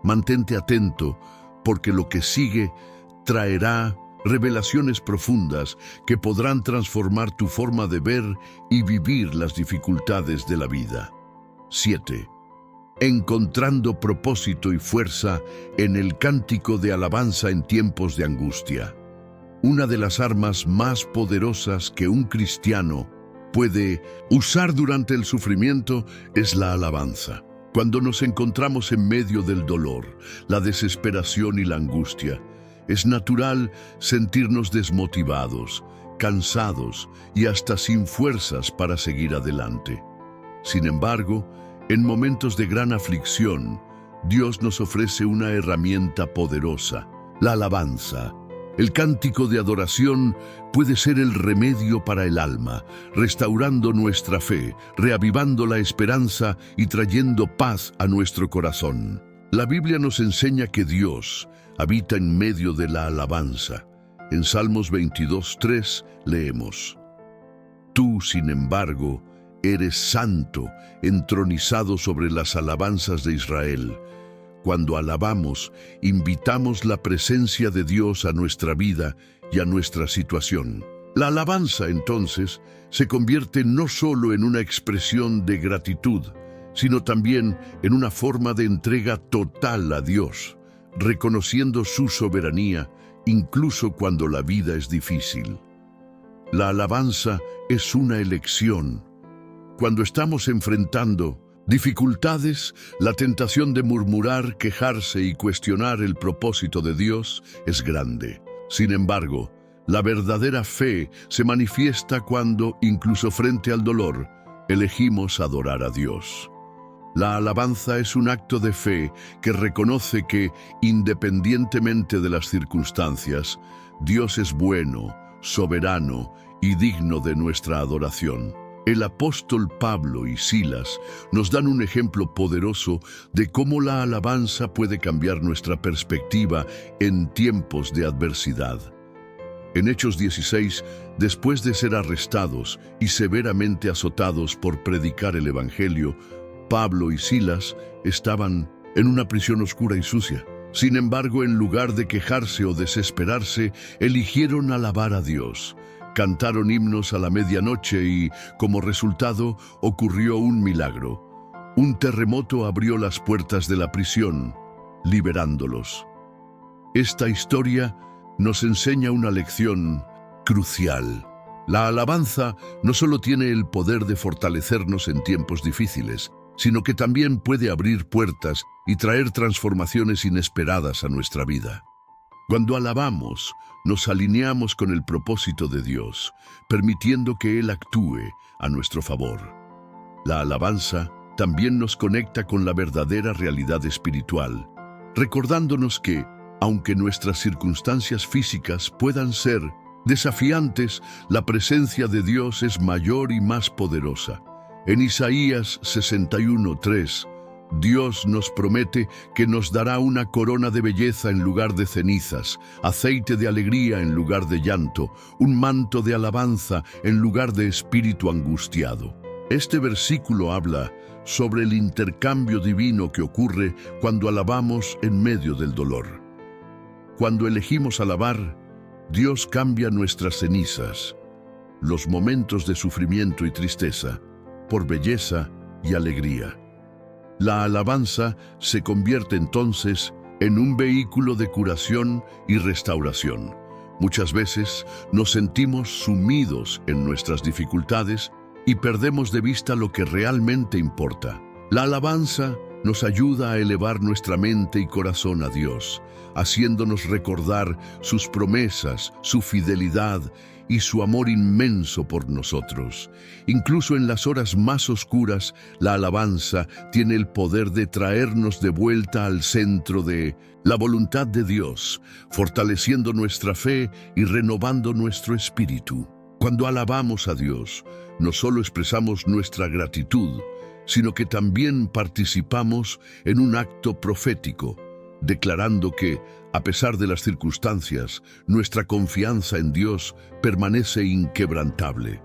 Mantente atento, porque lo que sigue traerá revelaciones profundas que podrán transformar tu forma de ver y vivir las dificultades de la vida. 7. encontrando propósito y fuerza en el cántico de alabanza en tiempos de angustia. Una de las armas más poderosas que un cristiano puede usar durante el sufrimiento es la alabanza. Cuando nos encontramos en medio del dolor, la desesperación y la angustia, es natural sentirnos desmotivados, cansados y hasta sin fuerzas para seguir adelante. Sin embargo, en momentos de gran aflicción, Dios nos ofrece una herramienta poderosa, la alabanza. El cántico de adoración puede ser el remedio para el alma, restaurando nuestra fe, reavivando la esperanza y trayendo paz a nuestro corazón. La Biblia nos enseña que Dios habita en medio de la alabanza. En Salmos 22:3 leemos: Tú, sin embargo, eres santo, entronizado sobre las alabanzas de Israel. Cuando alabamos, invitamos la presencia de Dios a nuestra vida y a nuestra situación. La alabanza, entonces, se convierte no solo en una expresión de gratitud, sino también en una forma de entrega total a Dios, reconociendo su soberanía, incluso cuando la vida es difícil. La alabanza es una elección. Cuando estamos enfrentando dificultades, la tentación de murmurar, quejarse y cuestionar el propósito de Dios es grande. Sin embargo, la verdadera fe se manifiesta cuando, incluso frente al dolor, elegimos adorar a Dios. La alabanza es un acto de fe que reconoce que, independientemente de las circunstancias, Dios es bueno, soberano y digno de nuestra adoración. El apóstol Pablo y Silas nos dan un ejemplo poderoso de cómo la alabanza puede cambiar nuestra perspectiva en tiempos de adversidad. En Hechos 16, después de ser arrestados y severamente azotados por predicar el Evangelio, Pablo y Silas estaban en una prisión oscura y sucia. Sin embargo, en lugar de quejarse o desesperarse, eligieron alabar a Dios. Cantaron himnos a la medianoche y, como resultado, ocurrió un milagro. Un terremoto abrió las puertas de la prisión, liberándolos. Esta historia nos enseña una lección crucial. La alabanza no solo tiene el poder de fortalecernos en tiempos difíciles, sino que también puede abrir puertas y traer transformaciones inesperadas a nuestra vida. Cuando alabamos, nos alineamos con el propósito de Dios, permitiendo que Él actúe a nuestro favor. La alabanza también nos conecta con la verdadera realidad espiritual, recordándonos que, aunque nuestras circunstancias físicas puedan ser desafiantes, la presencia de Dios es mayor y más poderosa. En Isaías 61:3, Dios nos promete que nos dará una corona de belleza en lugar de cenizas, aceite de alegría en lugar de llanto, un manto de alabanza en lugar de espíritu angustiado. Este versículo habla sobre el intercambio divino que ocurre cuando alabamos en medio del dolor. Cuando elegimos alabar, Dios cambia nuestras cenizas, los momentos de sufrimiento y tristeza, por belleza y alegría. La alabanza se convierte entonces en un vehículo de curación y restauración. Muchas veces nos sentimos sumidos en nuestras dificultades y perdemos de vista lo que realmente importa. La alabanza nos ayuda a elevar nuestra mente y corazón a Dios, haciéndonos recordar sus promesas, su fidelidad y su amor inmenso por nosotros. Incluso en las horas más oscuras, la alabanza tiene el poder de traernos de vuelta al centro de la voluntad de Dios, fortaleciendo nuestra fe y renovando nuestro espíritu. Cuando alabamos a Dios, no solo expresamos nuestra gratitud, sino que también participamos en un acto profético, declarando que, a pesar de las circunstancias, nuestra confianza en Dios permanece inquebrantable.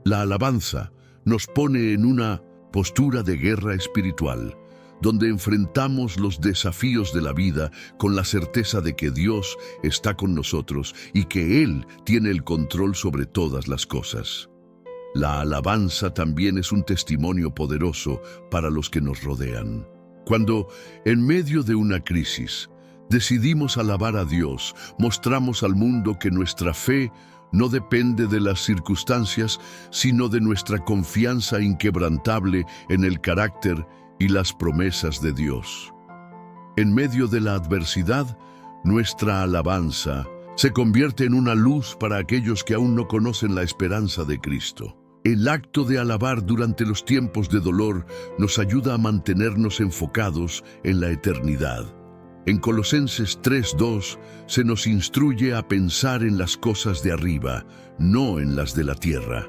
La alabanza nos pone en una postura de guerra espiritual, donde enfrentamos los desafíos de la vida con la certeza de que Dios está con nosotros y que Él tiene el control sobre todas las cosas. La alabanza también es un testimonio poderoso para los que nos rodean. Cuando, en medio de una crisis, decidimos alabar a Dios, mostramos al mundo que nuestra fe no depende de las circunstancias, sino de nuestra confianza inquebrantable en el carácter y las promesas de Dios. En medio de la adversidad, nuestra alabanza se convierte en una luz para aquellos que aún no conocen la esperanza de Cristo. El acto de alabar durante los tiempos de dolor nos ayuda a mantenernos enfocados en la eternidad. En Colosenses 3:2 se nos instruye a pensar en las cosas de arriba, no en las de la tierra.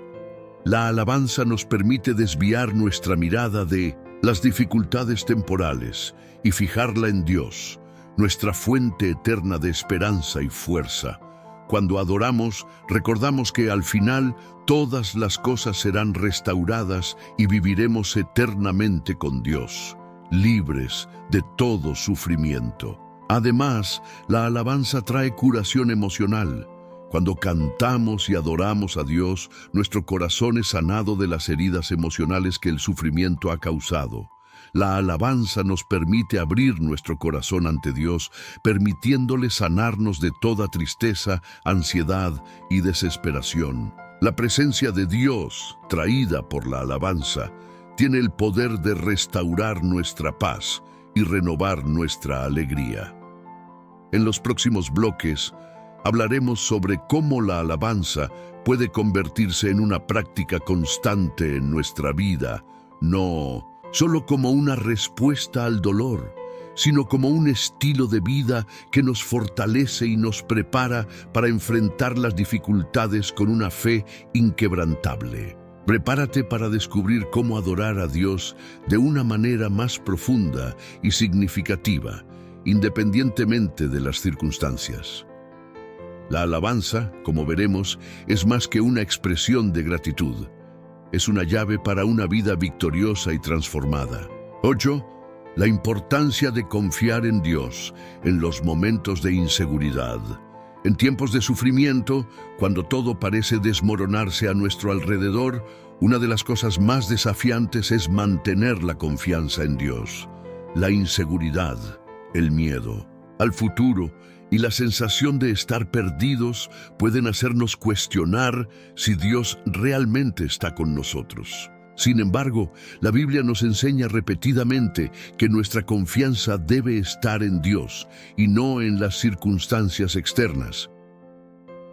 La alabanza nos permite desviar nuestra mirada de las dificultades temporales y fijarla en Dios, nuestra fuente eterna de esperanza y fuerza. Cuando adoramos, recordamos que al final todas las cosas serán restauradas y viviremos eternamente con Dios, libres de todo sufrimiento. Además, la alabanza trae curación emocional. Cuando cantamos y adoramos a Dios, nuestro corazón es sanado de las heridas emocionales que el sufrimiento ha causado. La alabanza nos permite abrir nuestro corazón ante Dios, permitiéndole sanarnos de toda tristeza, ansiedad y desesperación. La presencia de Dios, traída por la alabanza, tiene el poder de restaurar nuestra paz y renovar nuestra alegría. En los próximos bloques, hablaremos sobre cómo la alabanza puede convertirse en una práctica constante en nuestra vida, no solo como una respuesta al dolor, sino como un estilo de vida que nos fortalece y nos prepara para enfrentar las dificultades con una fe inquebrantable. Prepárate para descubrir cómo adorar a Dios de una manera más profunda y significativa, independientemente de las circunstancias. La alabanza, como veremos, es más que una expresión de gratitud. Es una llave para una vida victoriosa y transformada. 8. La importancia de confiar en Dios en los momentos de inseguridad. En tiempos de sufrimiento, cuando todo parece desmoronarse a nuestro alrededor, una de las cosas más desafiantes es mantener la confianza en Dios. La inseguridad, el miedo al futuro y la sensación de estar perdidos pueden hacernos cuestionar si Dios realmente está con nosotros. Sin embargo, la Biblia nos enseña repetidamente que nuestra confianza debe estar en Dios y no en las circunstancias externas.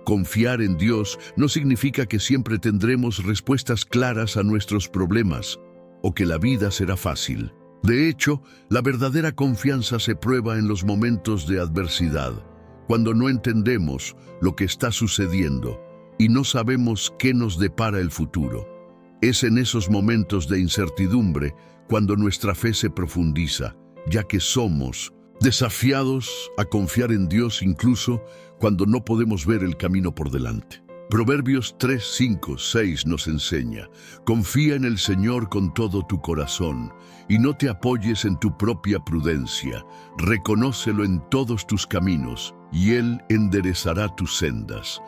Confiar en Dios no significa que siempre tendremos respuestas claras a nuestros problemas o que la vida será fácil. De hecho, la verdadera confianza se prueba en los momentos de adversidad, cuando no entendemos lo que está sucediendo y no sabemos qué nos depara el futuro. Es en esos momentos de incertidumbre cuando nuestra fe se profundiza, ya que somos desafiados a confiar en Dios incluso cuando no podemos ver el camino por delante. Proverbios 3, 5, 6 nos enseña: confía en el Señor con todo tu corazón y no te apoyes en tu propia prudencia. Reconócelo en todos tus caminos y Él enderezará tus sendas.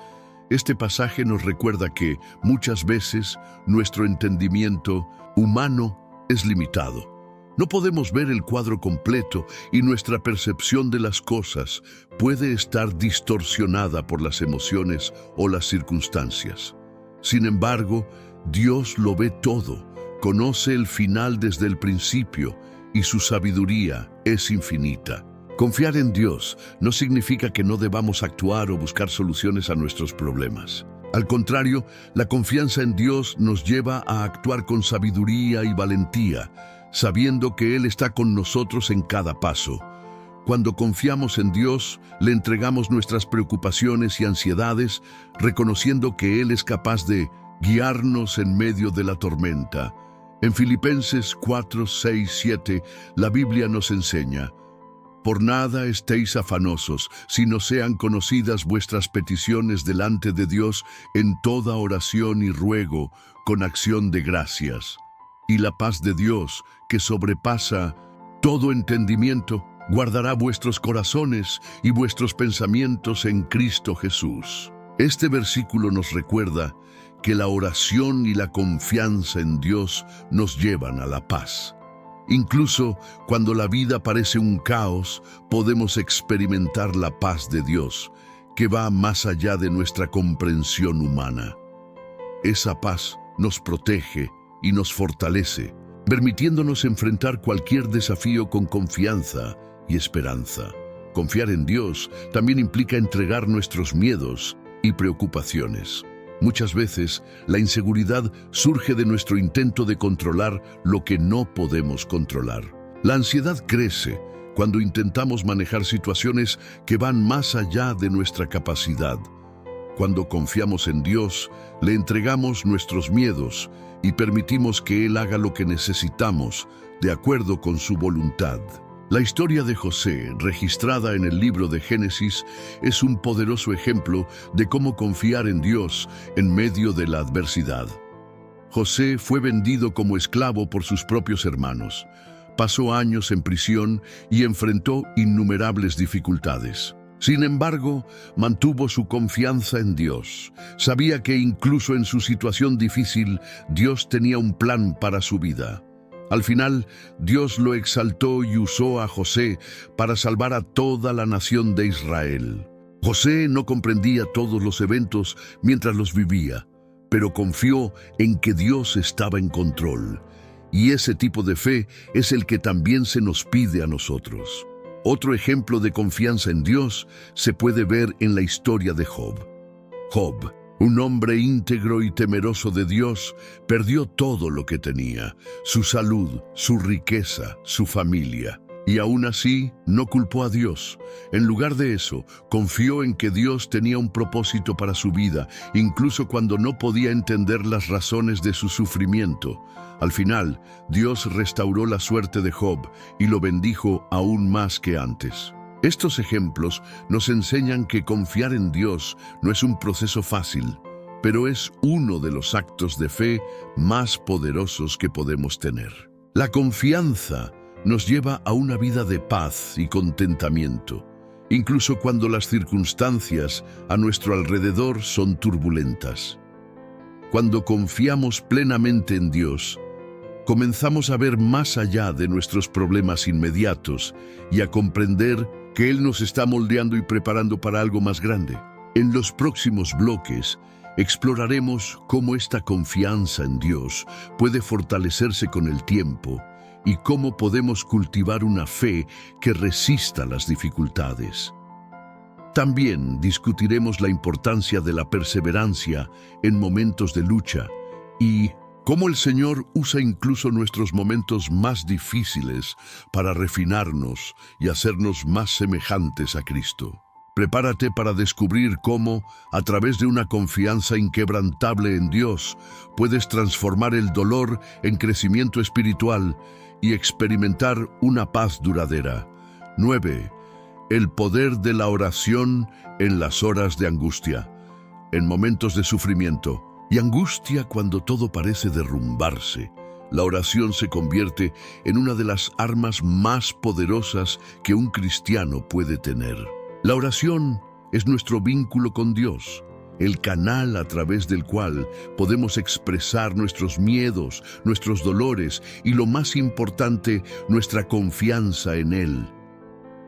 Este pasaje nos recuerda que muchas veces nuestro entendimiento humano es limitado. No podemos ver el cuadro completo y nuestra percepción de las cosas puede estar distorsionada por las emociones o las circunstancias. Sin embargo, Dios lo ve todo, conoce el final desde el principio y su sabiduría es infinita. Confiar en Dios no significa que no debamos actuar o buscar soluciones a nuestros problemas. Al contrario, la confianza en Dios nos lleva a actuar con sabiduría y valentía, sabiendo que Él está con nosotros en cada paso. Cuando confiamos en Dios, le entregamos nuestras preocupaciones y ansiedades, reconociendo que Él es capaz de guiarnos en medio de la tormenta. En Filipenses 4, 6, 7, la Biblia nos enseña: por nada estéis afanosos, sino sean conocidas vuestras peticiones delante de Dios en toda oración y ruego, con acción de gracias. Y la paz de Dios, que sobrepasa todo entendimiento, guardará vuestros corazones y vuestros pensamientos en Cristo Jesús. Este versículo nos recuerda que la oración y la confianza en Dios nos llevan a la paz. Incluso cuando la vida parece un caos, podemos experimentar la paz de Dios, que va más allá de nuestra comprensión humana. Esa paz nos protege y nos fortalece, permitiéndonos enfrentar cualquier desafío con confianza y esperanza. Confiar en Dios también implica entregar nuestros miedos y preocupaciones. Muchas veces, la inseguridad surge de nuestro intento de controlar lo que no podemos controlar. La ansiedad crece cuando intentamos manejar situaciones que van más allá de nuestra capacidad. Cuando confiamos en Dios, le entregamos nuestros miedos y permitimos que Él haga lo que necesitamos, de acuerdo con su voluntad. La historia de José, registrada en el libro de Génesis, es un poderoso ejemplo de cómo confiar en Dios en medio de la adversidad. José fue vendido como esclavo por sus propios hermanos. Pasó años en prisión y enfrentó innumerables dificultades. Sin embargo, mantuvo su confianza en Dios. Sabía que incluso en su situación difícil, Dios tenía un plan para su vida. Al final, Dios lo exaltó y usó a José para salvar a toda la nación de Israel. José no comprendía todos los eventos mientras los vivía, pero confió en que Dios estaba en control. Y ese tipo de fe es el que también se nos pide a nosotros. Otro ejemplo de confianza en Dios se puede ver en la historia de Job. Job, un hombre íntegro y temeroso de Dios, perdió todo lo que tenía: su salud, su riqueza, su familia. Y aún así, no culpó a Dios. En lugar de eso, confió en que Dios tenía un propósito para su vida, incluso cuando no podía entender las razones de su sufrimiento. Al final, Dios restauró la suerte de Job y lo bendijo aún más que antes. Estos ejemplos nos enseñan que confiar en Dios no es un proceso fácil, pero es uno de los actos de fe más poderosos que podemos tener. La confianza nos lleva a una vida de paz y contentamiento, incluso cuando las circunstancias a nuestro alrededor son turbulentas. Cuando confiamos plenamente en Dios, comenzamos a ver más allá de nuestros problemas inmediatos y a comprender que Él nos está moldeando y preparando para algo más grande. En los próximos bloques, exploraremos cómo esta confianza en Dios puede fortalecerse con el tiempo y cómo podemos cultivar una fe que resista las dificultades. También discutiremos la importancia de la perseverancia en momentos de lucha y cómo el Señor usa incluso nuestros momentos más difíciles para refinarnos y hacernos más semejantes a Cristo. Prepárate para descubrir cómo, a través de una confianza inquebrantable en Dios, puedes transformar el dolor en crecimiento espiritual y experimentar una paz duradera. 9. El poder de la oración en las horas de angustia. En momentos de sufrimiento y angustia, cuando todo parece derrumbarse, la oración se convierte en una de las armas más poderosas que un cristiano puede tener. La oración es nuestro vínculo con Dios, el canal a través del cual podemos expresar nuestros miedos, nuestros dolores y, lo más importante, nuestra confianza en Él.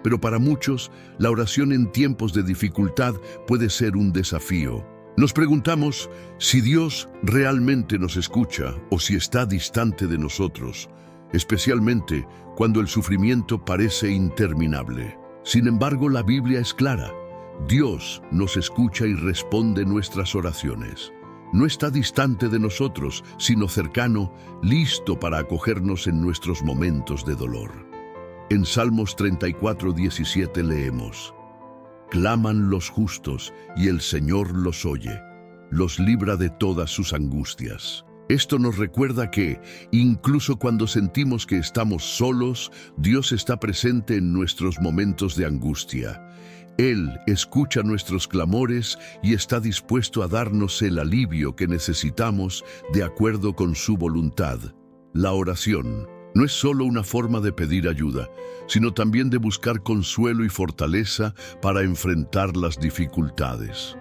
Pero para muchos, la oración en tiempos de dificultad puede ser un desafío. Nos preguntamos si Dios realmente nos escucha o si está distante de nosotros, especialmente cuando el sufrimiento parece interminable. Sin embargo, la Biblia es clara. Dios nos escucha y responde nuestras oraciones. No está distante de nosotros, sino cercano, listo para acogernos en nuestros momentos de dolor. En Salmos 34:17 leemos: «Claman los justos, y el Señor los oye, los libra de todas sus angustias». Esto nos recuerda que, incluso cuando sentimos que estamos solos, Dios está presente en nuestros momentos de angustia. Él escucha nuestros clamores y está dispuesto a darnos el alivio que necesitamos de acuerdo con su voluntad. La oración no es solo una forma de pedir ayuda, sino también de buscar consuelo y fortaleza para enfrentar las dificultades.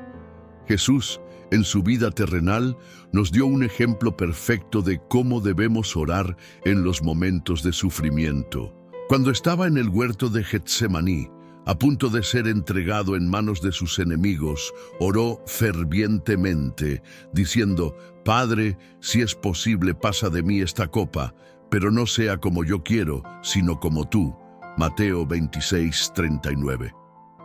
Jesús, en su vida terrenal, nos dio un ejemplo perfecto de cómo debemos orar en los momentos de sufrimiento. Cuando estaba en el huerto de Getsemaní, a punto de ser entregado en manos de sus enemigos, oró fervientemente, diciendo: «Padre, si es posible, pasa de mí esta copa, pero no sea como yo quiero, sino como tú». Mateo 26:39.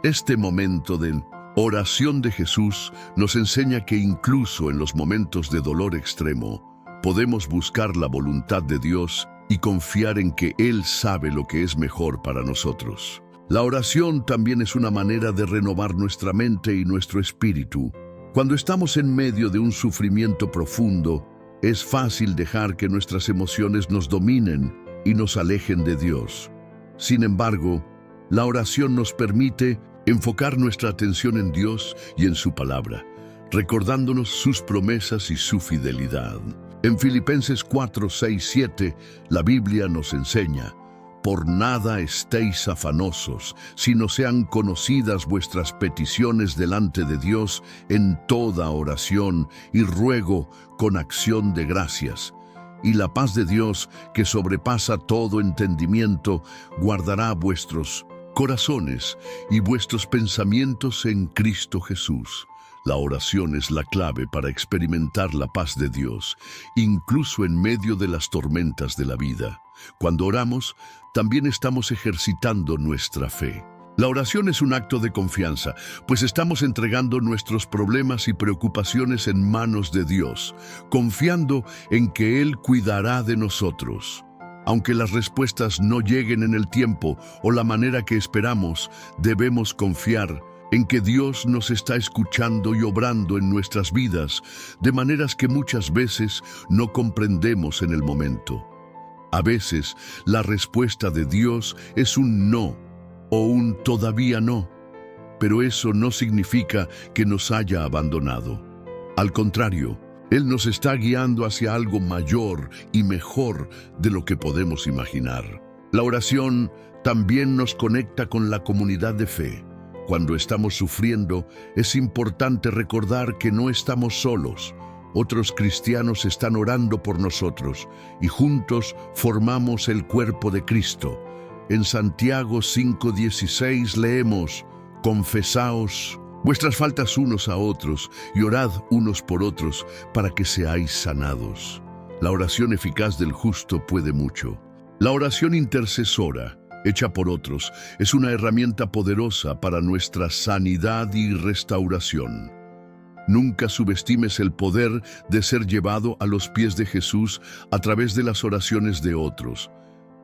Este momento de oración de Jesús nos enseña que incluso en los momentos de dolor extremo, podemos buscar la voluntad de Dios y confiar en que Él sabe lo que es mejor para nosotros. La oración también es una manera de renovar nuestra mente y nuestro espíritu. Cuando estamos en medio de un sufrimiento profundo, es fácil dejar que nuestras emociones nos dominen y nos alejen de Dios. Sin embargo, la oración nos permite enfocar nuestra atención en Dios y en su palabra, recordándonos sus promesas y su fidelidad. En Filipenses 4:6-7, la Biblia nos enseña: «Por nada estéis afanosos, sino sean conocidas vuestras peticiones delante de Dios en toda oración y ruego con acción de gracias. Y la paz de Dios, que sobrepasa todo entendimiento, guardará vuestros corazones y vuestros pensamientos en Cristo Jesús». La oración es la clave para experimentar la paz de Dios, incluso en medio de las tormentas de la vida. Cuando oramos, también estamos ejercitando nuestra fe. La oración es un acto de confianza, pues estamos entregando nuestros problemas y preocupaciones en manos de Dios, confiando en que Él cuidará de nosotros. Aunque las respuestas no lleguen en el tiempo o la manera que esperamos, debemos confiar en que Dios nos está escuchando y obrando en nuestras vidas, de maneras que muchas veces no comprendemos en el momento. A veces, la respuesta de Dios es un no o un todavía no, pero eso no significa que nos haya abandonado. Al contrario, Él nos está guiando hacia algo mayor y mejor de lo que podemos imaginar. La oración también nos conecta con la comunidad de fe. Cuando estamos sufriendo, es importante recordar que no estamos solos. Otros cristianos están orando por nosotros y juntos formamos el cuerpo de Cristo. En Santiago 5:16 leemos: «Confesaos vuestras faltas unos a otros y orad unos por otros para que seáis sanados». La oración eficaz del justo puede mucho. La oración intercesora, hecha por otros, es una herramienta poderosa para nuestra sanidad y restauración. Nunca subestimes el poder de ser llevado a los pies de Jesús a través de las oraciones de otros.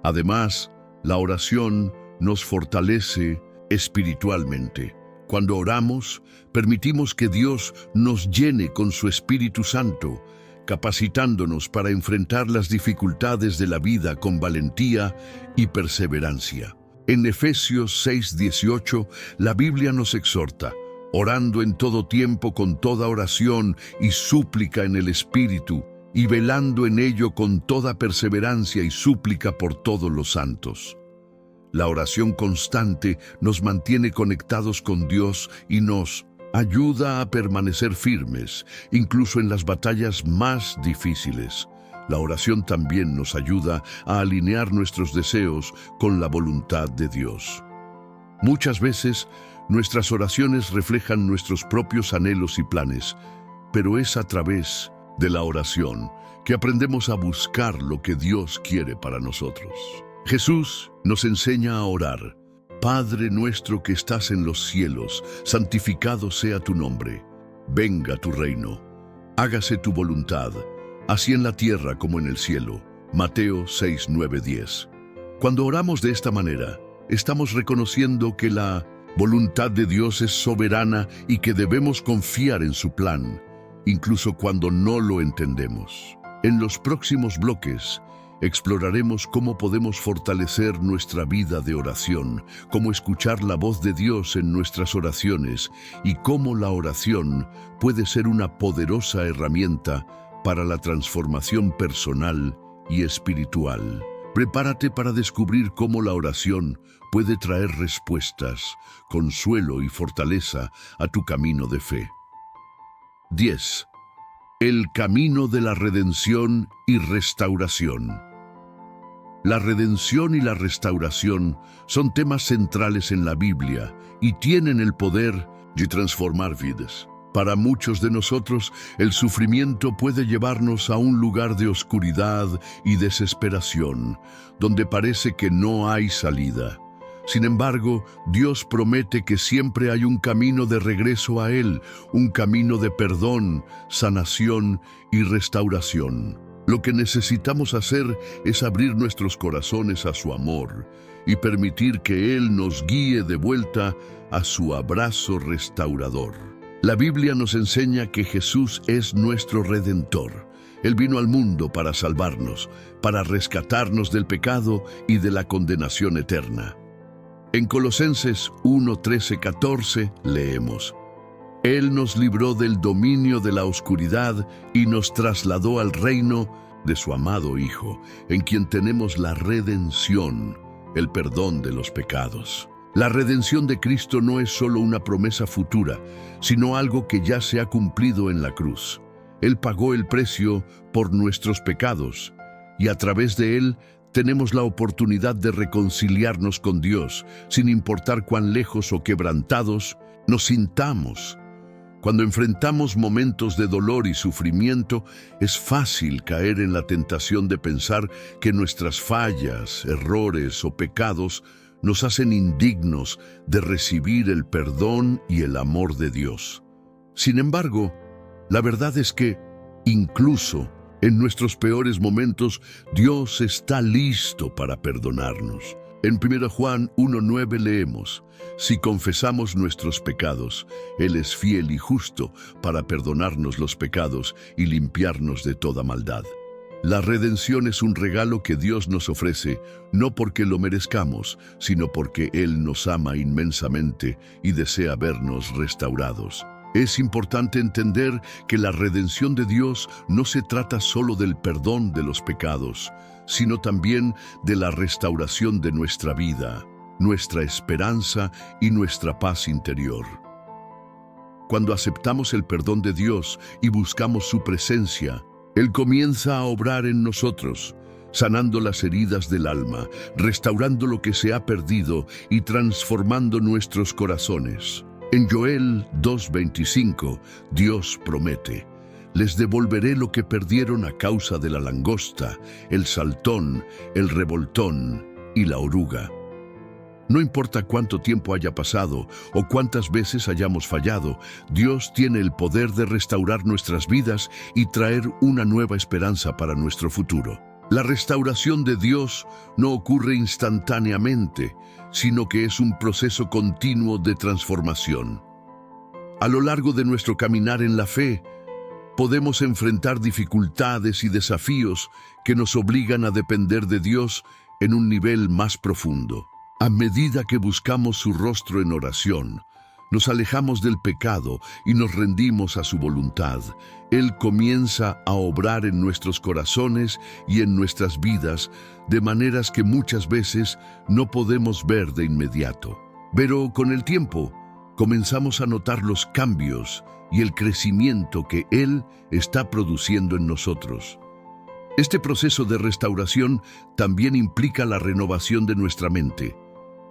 Además, la oración nos fortalece espiritualmente. Cuando oramos, permitimos que Dios nos llene con su Espíritu Santo, capacitándonos para enfrentar las dificultades de la vida con valentía y perseverancia. En Efesios 6:18, la Biblia nos exhorta: «Orando en todo tiempo con toda oración y súplica en el Espíritu, y velando en ello con toda perseverancia y súplica por todos los santos». La oración constante nos mantiene conectados con Dios y nos ayuda a permanecer firmes, incluso en las batallas más difíciles. La oración también nos ayuda a alinear nuestros deseos con la voluntad de Dios. Muchas veces, nuestras oraciones reflejan nuestros propios anhelos y planes, pero es a través de la oración que aprendemos a buscar lo que Dios quiere para nosotros. Jesús nos enseña a orar: «Padre nuestro que estás en los cielos, santificado sea tu nombre. Venga tu reino. Hágase tu voluntad, así en la tierra como en el cielo». Mateo 6:9-10. Cuando oramos de esta manera, estamos reconociendo que la voluntad de Dios es soberana y que debemos confiar en su plan, incluso cuando no lo entendemos. En los próximos bloques, exploraremos cómo podemos fortalecer nuestra vida de oración, cómo escuchar la voz de Dios en nuestras oraciones y cómo la oración puede ser una poderosa herramienta para la transformación personal y espiritual. Prepárate para descubrir cómo la oración puede traer respuestas, consuelo y fortaleza a tu camino de fe. 10. El camino de la redención y restauración. La redención y la restauración son temas centrales en la Biblia y tienen el poder de transformar vidas. Para muchos de nosotros, el sufrimiento puede llevarnos a un lugar de oscuridad y desesperación, donde parece que no hay salida. Sin embargo, Dios promete que siempre hay un camino de regreso a Él, un camino de perdón, sanación y restauración. Lo que necesitamos hacer es abrir nuestros corazones a su amor y permitir que Él nos guíe de vuelta a su abrazo restaurador. La Biblia nos enseña que Jesús es nuestro Redentor. Él vino al mundo para salvarnos, para rescatarnos del pecado y de la condenación eterna. En Colosenses 1, 13, 14 leemos: Él nos libró del dominio de la oscuridad y nos trasladó al reino de su amado Hijo, en quien tenemos la redención, el perdón de los pecados. La redención de Cristo no es solo una promesa futura, sino algo que ya se ha cumplido en la cruz. Él pagó el precio por nuestros pecados, y a través de Él tenemos la oportunidad de reconciliarnos con Dios, sin importar cuán lejos o quebrantados nos sintamos. Cuando enfrentamos momentos de dolor y sufrimiento, es fácil caer en la tentación de pensar que nuestras fallas, errores o pecados nos hacen indignos de recibir el perdón y el amor de Dios. Sin embargo, la verdad es que, incluso en nuestros peores momentos, Dios está listo para perdonarnos. En 1 Juan 1:9 leemos: Si confesamos nuestros pecados, Él es fiel y justo para perdonarnos los pecados y limpiarnos de toda maldad. La redención es un regalo que Dios nos ofrece, no porque lo merezcamos, sino porque Él nos ama inmensamente y desea vernos restaurados. Es importante entender que la redención de Dios no se trata solo del perdón de los pecados, sino también de la restauración de nuestra vida, nuestra esperanza y nuestra paz interior. Cuando aceptamos el perdón de Dios y buscamos su presencia, Él comienza a obrar en nosotros, sanando las heridas del alma, restaurando lo que se ha perdido y transformando nuestros corazones. En Joel 2:25, Dios promete: les devolveré lo que perdieron a causa de la langosta, el saltón, el revoltón y la oruga. No importa cuánto tiempo haya pasado o cuántas veces hayamos fallado, Dios tiene el poder de restaurar nuestras vidas y traer una nueva esperanza para nuestro futuro. La restauración de Dios no ocurre instantáneamente, sino que es un proceso continuo de transformación. A lo largo de nuestro caminar en la fe, podemos enfrentar dificultades y desafíos que nos obligan a depender de Dios en un nivel más profundo. A medida que buscamos su rostro en oración, nos alejamos del pecado y nos rendimos a su voluntad. Él comienza a obrar en nuestros corazones y en nuestras vidas de maneras que muchas veces no podemos ver de inmediato. Pero con el tiempo, comenzamos a notar los cambios y el crecimiento que Él está produciendo en nosotros. Este proceso de restauración también implica la renovación de nuestra mente.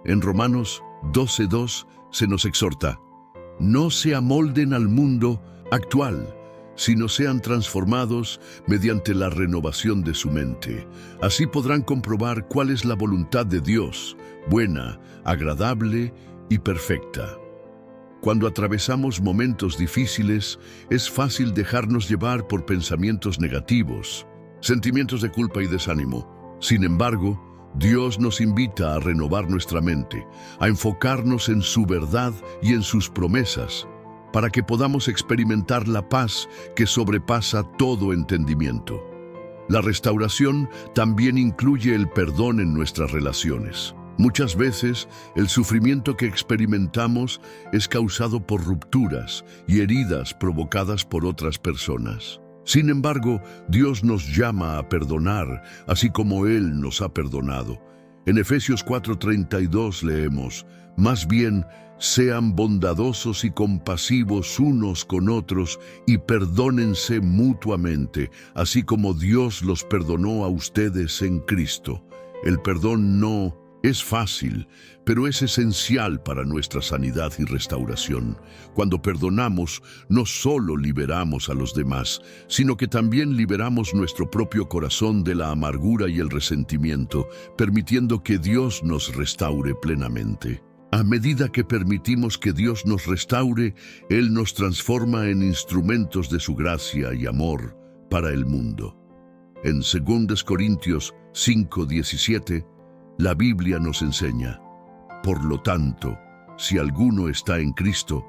En Romanos 12:2 se nos exhorta: no se amolden al mundo actual, sino sean transformados mediante la renovación de su mente. Así podrán comprobar cuál es la voluntad de Dios, buena, agradable y perfecta. Cuando atravesamos momentos difíciles, es fácil dejarnos llevar por pensamientos negativos, sentimientos de culpa y desánimo. Sin embargo, Dios nos invita a renovar nuestra mente, a enfocarnos en su verdad y en sus promesas, para que podamos experimentar la paz que sobrepasa todo entendimiento. La restauración también incluye el perdón en nuestras relaciones. Muchas veces, el sufrimiento que experimentamos es causado por rupturas y heridas provocadas por otras personas. Sin embargo, Dios nos llama a perdonar, así como Él nos ha perdonado. En Efesios 4:32 leemos: más bien, sean bondadosos y compasivos unos con otros y perdónense mutuamente, así como Dios los perdonó a ustedes en Cristo. El perdón no es fácil, pero es esencial para nuestra sanidad y restauración. Cuando perdonamos, no solo liberamos a los demás, sino que también liberamos nuestro propio corazón de la amargura y el resentimiento, permitiendo que Dios nos restaure plenamente. A medida que permitimos que Dios nos restaure, Él nos transforma en instrumentos de su gracia y amor para el mundo. En 2 Corintios 5:17, la Biblia nos enseña: por lo tanto, si alguno está en Cristo,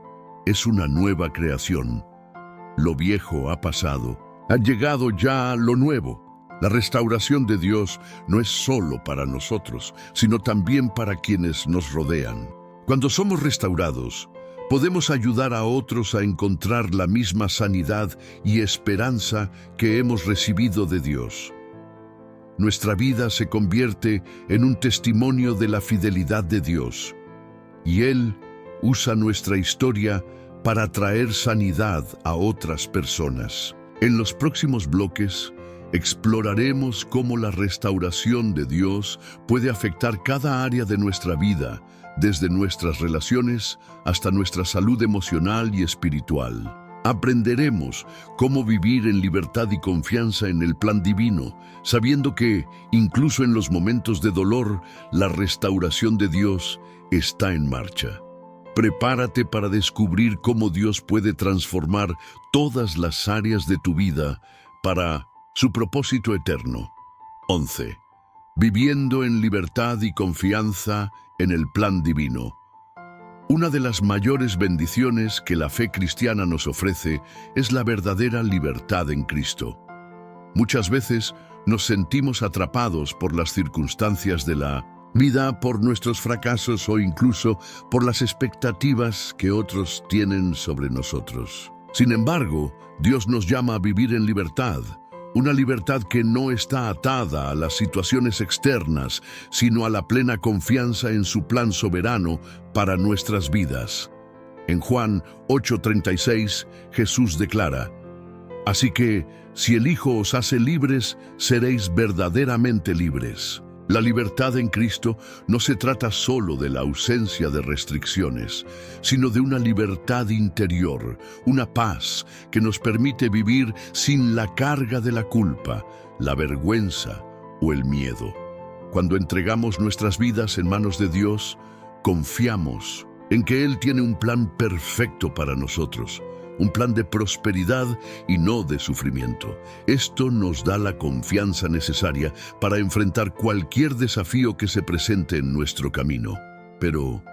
es una nueva creación. Lo viejo ha pasado, ha llegado ya lo nuevo. La restauración de Dios no es solo para nosotros, sino también para quienes nos rodean. Cuando somos restaurados, podemos ayudar a otros a encontrar la misma sanidad y esperanza que hemos recibido de Dios. Nuestra vida se convierte en un testimonio de la fidelidad de Dios, y Él usa nuestra historia para traer sanidad a otras personas. En los próximos bloques, exploraremos cómo la restauración de Dios puede afectar cada área de nuestra vida, desde nuestras relaciones hasta nuestra salud emocional y espiritual. Aprenderemos cómo vivir en libertad y confianza en el plan divino, sabiendo que, incluso en los momentos de dolor, la restauración de Dios está en marcha. Prepárate para descubrir cómo Dios puede transformar todas las áreas de tu vida para su propósito eterno. 11. Viviendo en libertad y confianza en el plan divino. Una de las mayores bendiciones que la fe cristiana nos ofrece es la verdadera libertad en Cristo. Muchas veces nos sentimos atrapados por las circunstancias de la vida, por nuestros fracasos o incluso por las expectativas que otros tienen sobre nosotros. Sin embargo, Dios nos llama a vivir en libertad. Una libertad que no está atada a las situaciones externas, sino a la plena confianza en su plan soberano para nuestras vidas. En Juan 8:36, Jesús declara: así que, si el Hijo os hace libres, seréis verdaderamente libres. La libertad en Cristo no se trata solo de la ausencia de restricciones, sino de una libertad interior, una paz que nos permite vivir sin la carga de la culpa, la vergüenza o el miedo. Cuando entregamos nuestras vidas en manos de Dios, confiamos en que Él tiene un plan perfecto para nosotros, un plan de prosperidad y no de sufrimiento. Esto nos da la confianza necesaria para enfrentar cualquier desafío que se presente en nuestro camino. Pero,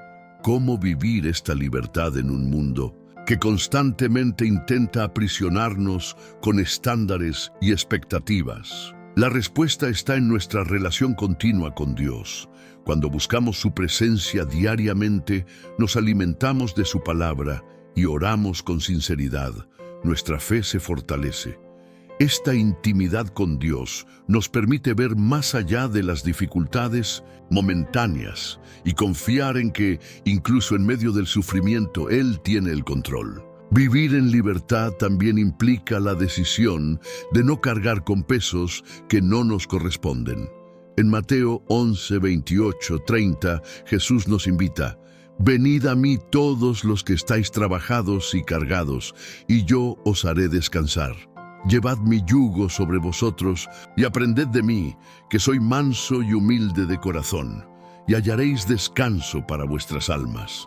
¿cómo vivir esta libertad en un mundo que constantemente intenta aprisionarnos con estándares y expectativas? La respuesta está en nuestra relación continua con Dios. Cuando buscamos su presencia diariamente, nos alimentamos de su palabra y oramos con sinceridad, nuestra fe se fortalece. Esta intimidad con Dios nos permite ver más allá de las dificultades momentáneas y confiar en que, incluso en medio del sufrimiento, Él tiene el control. Vivir en libertad también implica la decisión de no cargar con pesos que no nos corresponden. En Mateo 11, 28, 30, Jesús nos invita: venid a mí todos los que estáis trabajados y cargados, y yo os haré descansar. Llevad mi yugo sobre vosotros y aprended de mí, que soy manso y humilde de corazón, y hallaréis descanso para vuestras almas.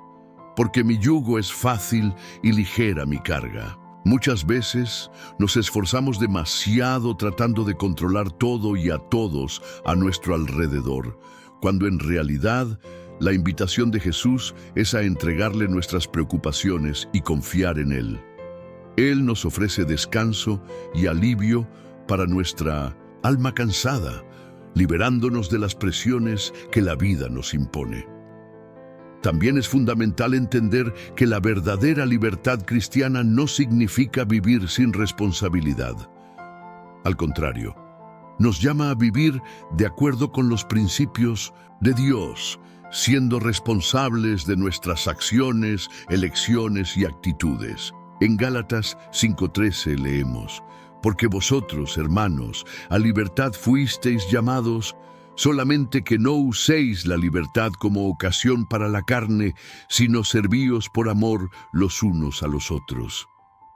Porque mi yugo es fácil y ligera mi carga. Muchas veces nos esforzamos demasiado tratando de controlar todo y a todos a nuestro alrededor, cuando en realidad la invitación de Jesús es a entregarle nuestras preocupaciones y confiar en Él. Él nos ofrece descanso y alivio para nuestra alma cansada, liberándonos de las presiones que la vida nos impone. También es fundamental entender que la verdadera libertad cristiana no significa vivir sin responsabilidad. Al contrario, Nos llama a vivir de acuerdo con los principios de Dios, siendo responsables de nuestras acciones, elecciones y actitudes. En Gálatas 5:13 leemos: porque vosotros, hermanos, a libertad fuisteis llamados, solamente que no uséis la libertad como ocasión para la carne, sino servíos por amor los unos a los otros.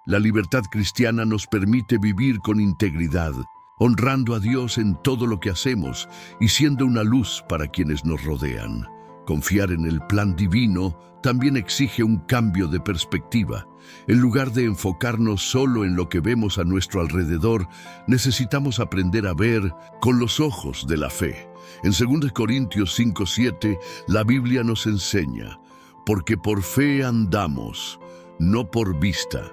La libertad cristiana nos permite vivir con integridad, honrando a Dios en todo lo que hacemos y siendo una luz para quienes nos rodean. Confiar en el plan divino también exige un cambio de perspectiva. En lugar de enfocarnos solo en lo que vemos a nuestro alrededor, necesitamos aprender a ver con los ojos de la fe. En 2 Corintios 5:7, la Biblia nos enseña: porque por fe andamos, no por vista.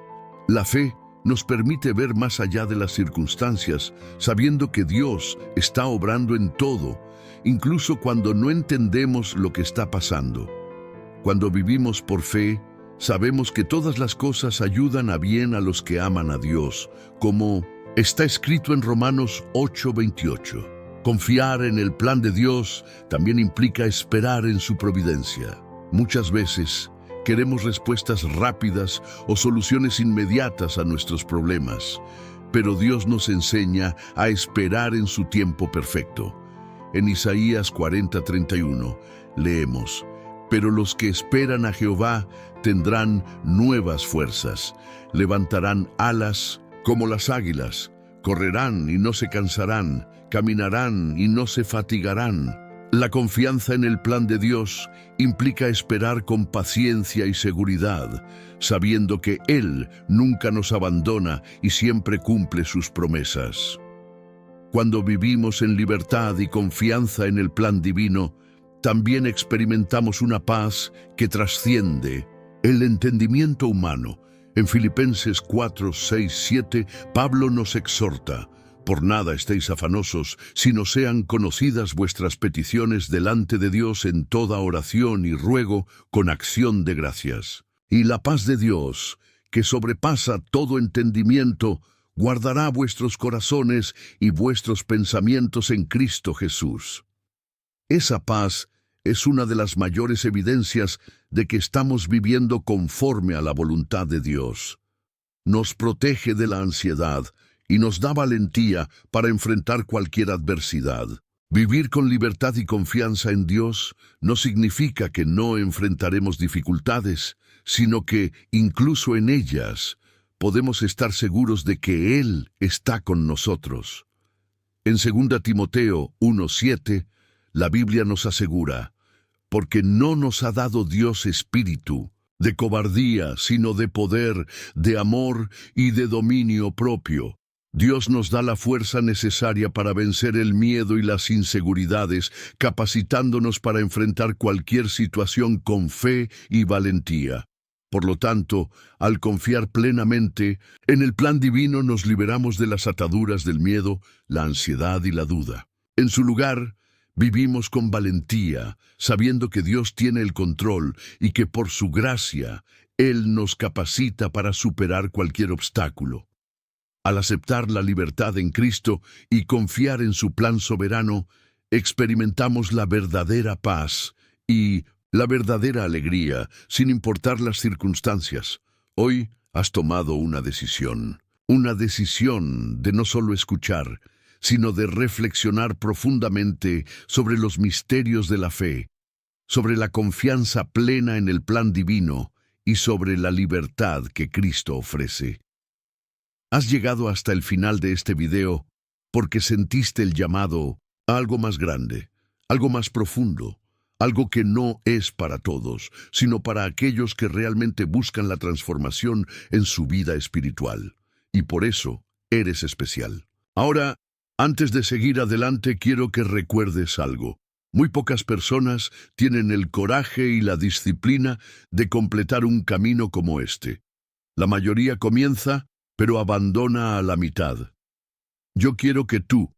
La fe nos permite ver más allá de las circunstancias, sabiendo que Dios está obrando en todo, incluso cuando no entendemos lo que está pasando. Cuando vivimos por fe, sabemos que todas las cosas ayudan a bien a los que aman a Dios, como está escrito en Romanos 8:28. Confiar en el plan de Dios también implica esperar en su providencia. Muchas veces queremos respuestas rápidas o soluciones inmediatas a nuestros problemas, pero Dios nos enseña a esperar en su tiempo perfecto. En Isaías 40:31 leemos: pero los que esperan a Jehová tendrán nuevas fuerzas, levantarán alas como las águilas, correrán y no se cansarán, caminarán y no se fatigarán. La confianza en el plan de Dios implica esperar con paciencia y seguridad, sabiendo que Él nunca nos abandona y siempre cumple sus promesas. Cuando vivimos en libertad y confianza en el plan divino, también experimentamos una paz que trasciende el entendimiento humano. En Filipenses 4:6-7, Pablo nos exhorta: por nada estéis afanosos, sino sean conocidas vuestras peticiones delante de Dios en toda oración y ruego con acción de gracias. Y la paz de Dios, que sobrepasa todo entendimiento, guardará vuestros corazones y vuestros pensamientos en Cristo Jesús. Esa paz es una de las mayores evidencias de que estamos viviendo conforme a la voluntad de Dios. Nos protege de la ansiedad y nos da valentía para enfrentar cualquier adversidad. Vivir con libertad y confianza en Dios no significa que no enfrentaremos dificultades, sino que, incluso en ellas, podemos estar seguros de que Él está con nosotros. En 2 Timoteo 1:7, la Biblia nos asegura: porque no nos ha dado Dios espíritu de cobardía, sino de poder, de amor y de dominio propio. Dios nos da la fuerza necesaria para vencer el miedo y las inseguridades, capacitándonos para enfrentar cualquier situación con fe y valentía. Por lo tanto, al confiar plenamente en el plan divino, nos liberamos de las ataduras del miedo, la ansiedad y la duda. En su lugar, vivimos con valentía, sabiendo que Dios tiene el control y que por su gracia, Él nos capacita para superar cualquier obstáculo. Al aceptar la libertad en Cristo y confiar en su plan soberano, experimentamos la verdadera paz y la verdadera alegría, sin importar las circunstancias. Hoy has tomado una decisión de no solo escuchar, sino de reflexionar profundamente sobre los misterios de la fe, sobre la confianza plena en el plan divino y sobre la libertad que Cristo ofrece. Has llegado hasta el final de este video porque sentiste el llamado a algo más grande, algo más profundo, algo que no es para todos, sino para aquellos que realmente buscan la transformación en su vida espiritual. Y por eso eres especial. Ahora, antes de seguir adelante, quiero que recuerdes algo. Muy pocas personas tienen el coraje y la disciplina de completar un camino como este. La mayoría comienza, pero abandona a la mitad. Yo quiero que tú,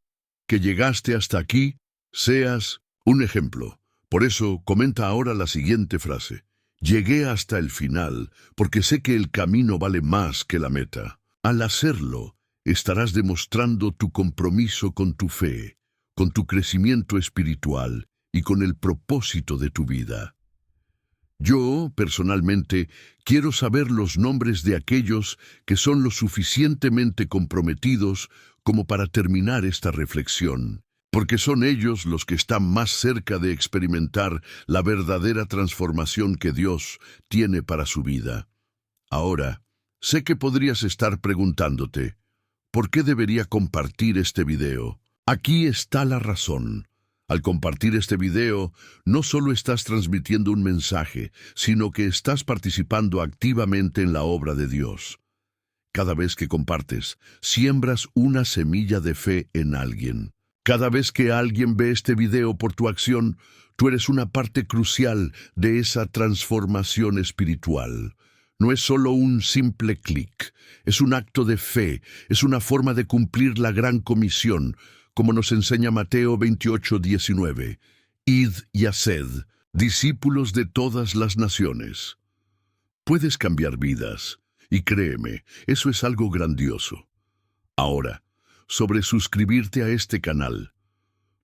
que llegaste hasta aquí, seas un ejemplo. Por eso, comenta ahora la siguiente frase: llegué hasta el final, porque sé que el camino vale más que la meta. Al hacerlo, estarás demostrando tu compromiso con tu fe, con tu crecimiento espiritual y con el propósito de tu vida. Yo, personalmente, quiero saber los nombres de aquellos que son lo suficientemente comprometidos como para terminar esta reflexión, porque son ellos los que están más cerca de experimentar la verdadera transformación que Dios tiene para su vida. Ahora, sé que podrías estar preguntándote, ¿por qué debería compartir este video? Aquí está la razón. Al compartir este video, no solo estás transmitiendo un mensaje, sino que estás participando activamente en la obra de Dios. Cada vez que compartes, siembras una semilla de fe en alguien. Cada vez que alguien ve este video por tu acción, tú eres una parte crucial de esa transformación espiritual. No es solo un simple clic, es un acto de fe, es una forma de cumplir la gran comisión, como nos enseña Mateo 28:19. Id y haced, discípulos de todas las naciones. Puedes cambiar vidas, y créeme, eso es algo grandioso. Ahora, sobre suscribirte a este canal.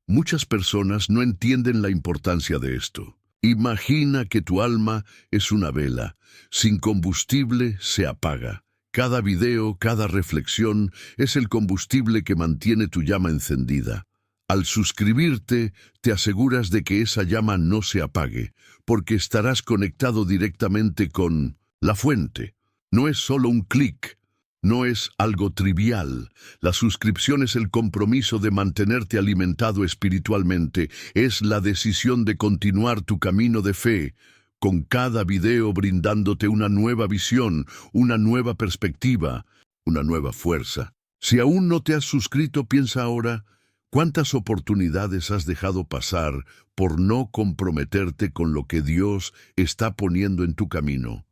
Muchas personas no entienden la importancia de esto. Imagina que tu alma es una vela. Sin combustible se apaga. Cada video, cada reflexión es el combustible que mantiene tu llama encendida. Al suscribirte, te aseguras de que esa llama no se apague, porque estarás conectado directamente con la fuente. No es solo un clic, no es algo trivial. La suscripción es el compromiso de mantenerte alimentado espiritualmente, es la decisión de continuar tu camino de fe, con cada video brindándote una nueva visión, una nueva perspectiva, una nueva fuerza. Si aún no te has suscrito, piensa ahora, ¿cuántas oportunidades has dejado pasar por no comprometerte con lo que Dios está poniendo en tu camino?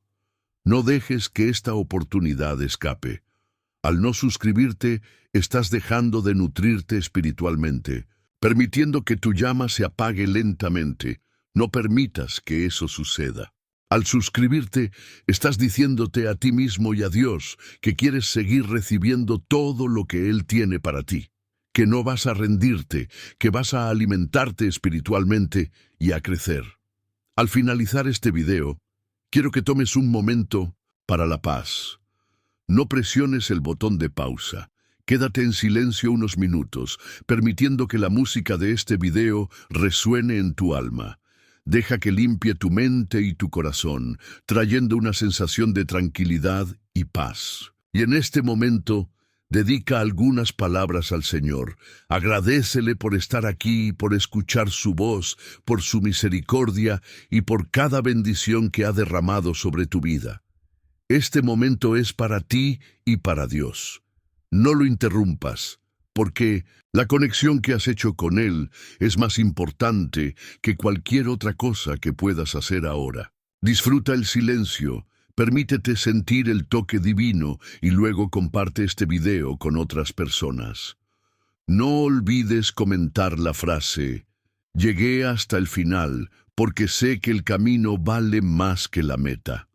No dejes que esta oportunidad escape. Al no suscribirte, estás dejando de nutrirte espiritualmente, permitiendo que tu llama se apague lentamente. No permitas que eso suceda. Al suscribirte, estás diciéndote a ti mismo y a Dios que quieres seguir recibiendo todo lo que Él tiene para ti, que no vas a rendirte, que vas a alimentarte espiritualmente y a crecer. Al finalizar este video, quiero que tomes un momento para la paz. No presiones el botón de pausa. Quédate en silencio unos minutos, permitiendo que la música de este video resuene en tu alma. Deja que limpie tu mente y tu corazón, trayendo una sensación de tranquilidad y paz. Y en este momento, dedica algunas palabras al Señor. Agradécele por estar aquí, por escuchar su voz, por su misericordia y por cada bendición que ha derramado sobre tu vida. Este momento es para ti y para Dios. No lo interrumpas, porque la conexión que has hecho con Él es más importante que cualquier otra cosa que puedas hacer ahora. Disfruta el silencio, permítete sentir el toque divino y luego comparte este video con otras personas. No olvides comentar la frase, llegué hasta el final porque sé que el camino vale más que la meta.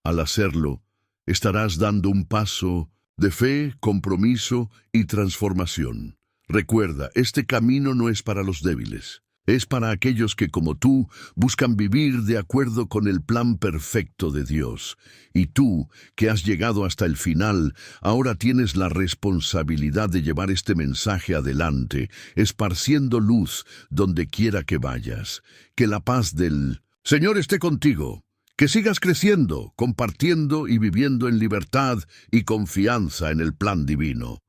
Al hacerlo, estarás dando un paso de fe, compromiso y transformación. Recuerda, este camino no es para los débiles. Es para aquellos que, como tú, buscan vivir de acuerdo con el plan perfecto de Dios. Y tú, que has llegado hasta el final, ahora tienes la responsabilidad de llevar este mensaje adelante, esparciendo luz donde quiera que vayas. Que la paz del Señor esté contigo. Que sigas creciendo, compartiendo y viviendo en libertad y confianza en el plan divino.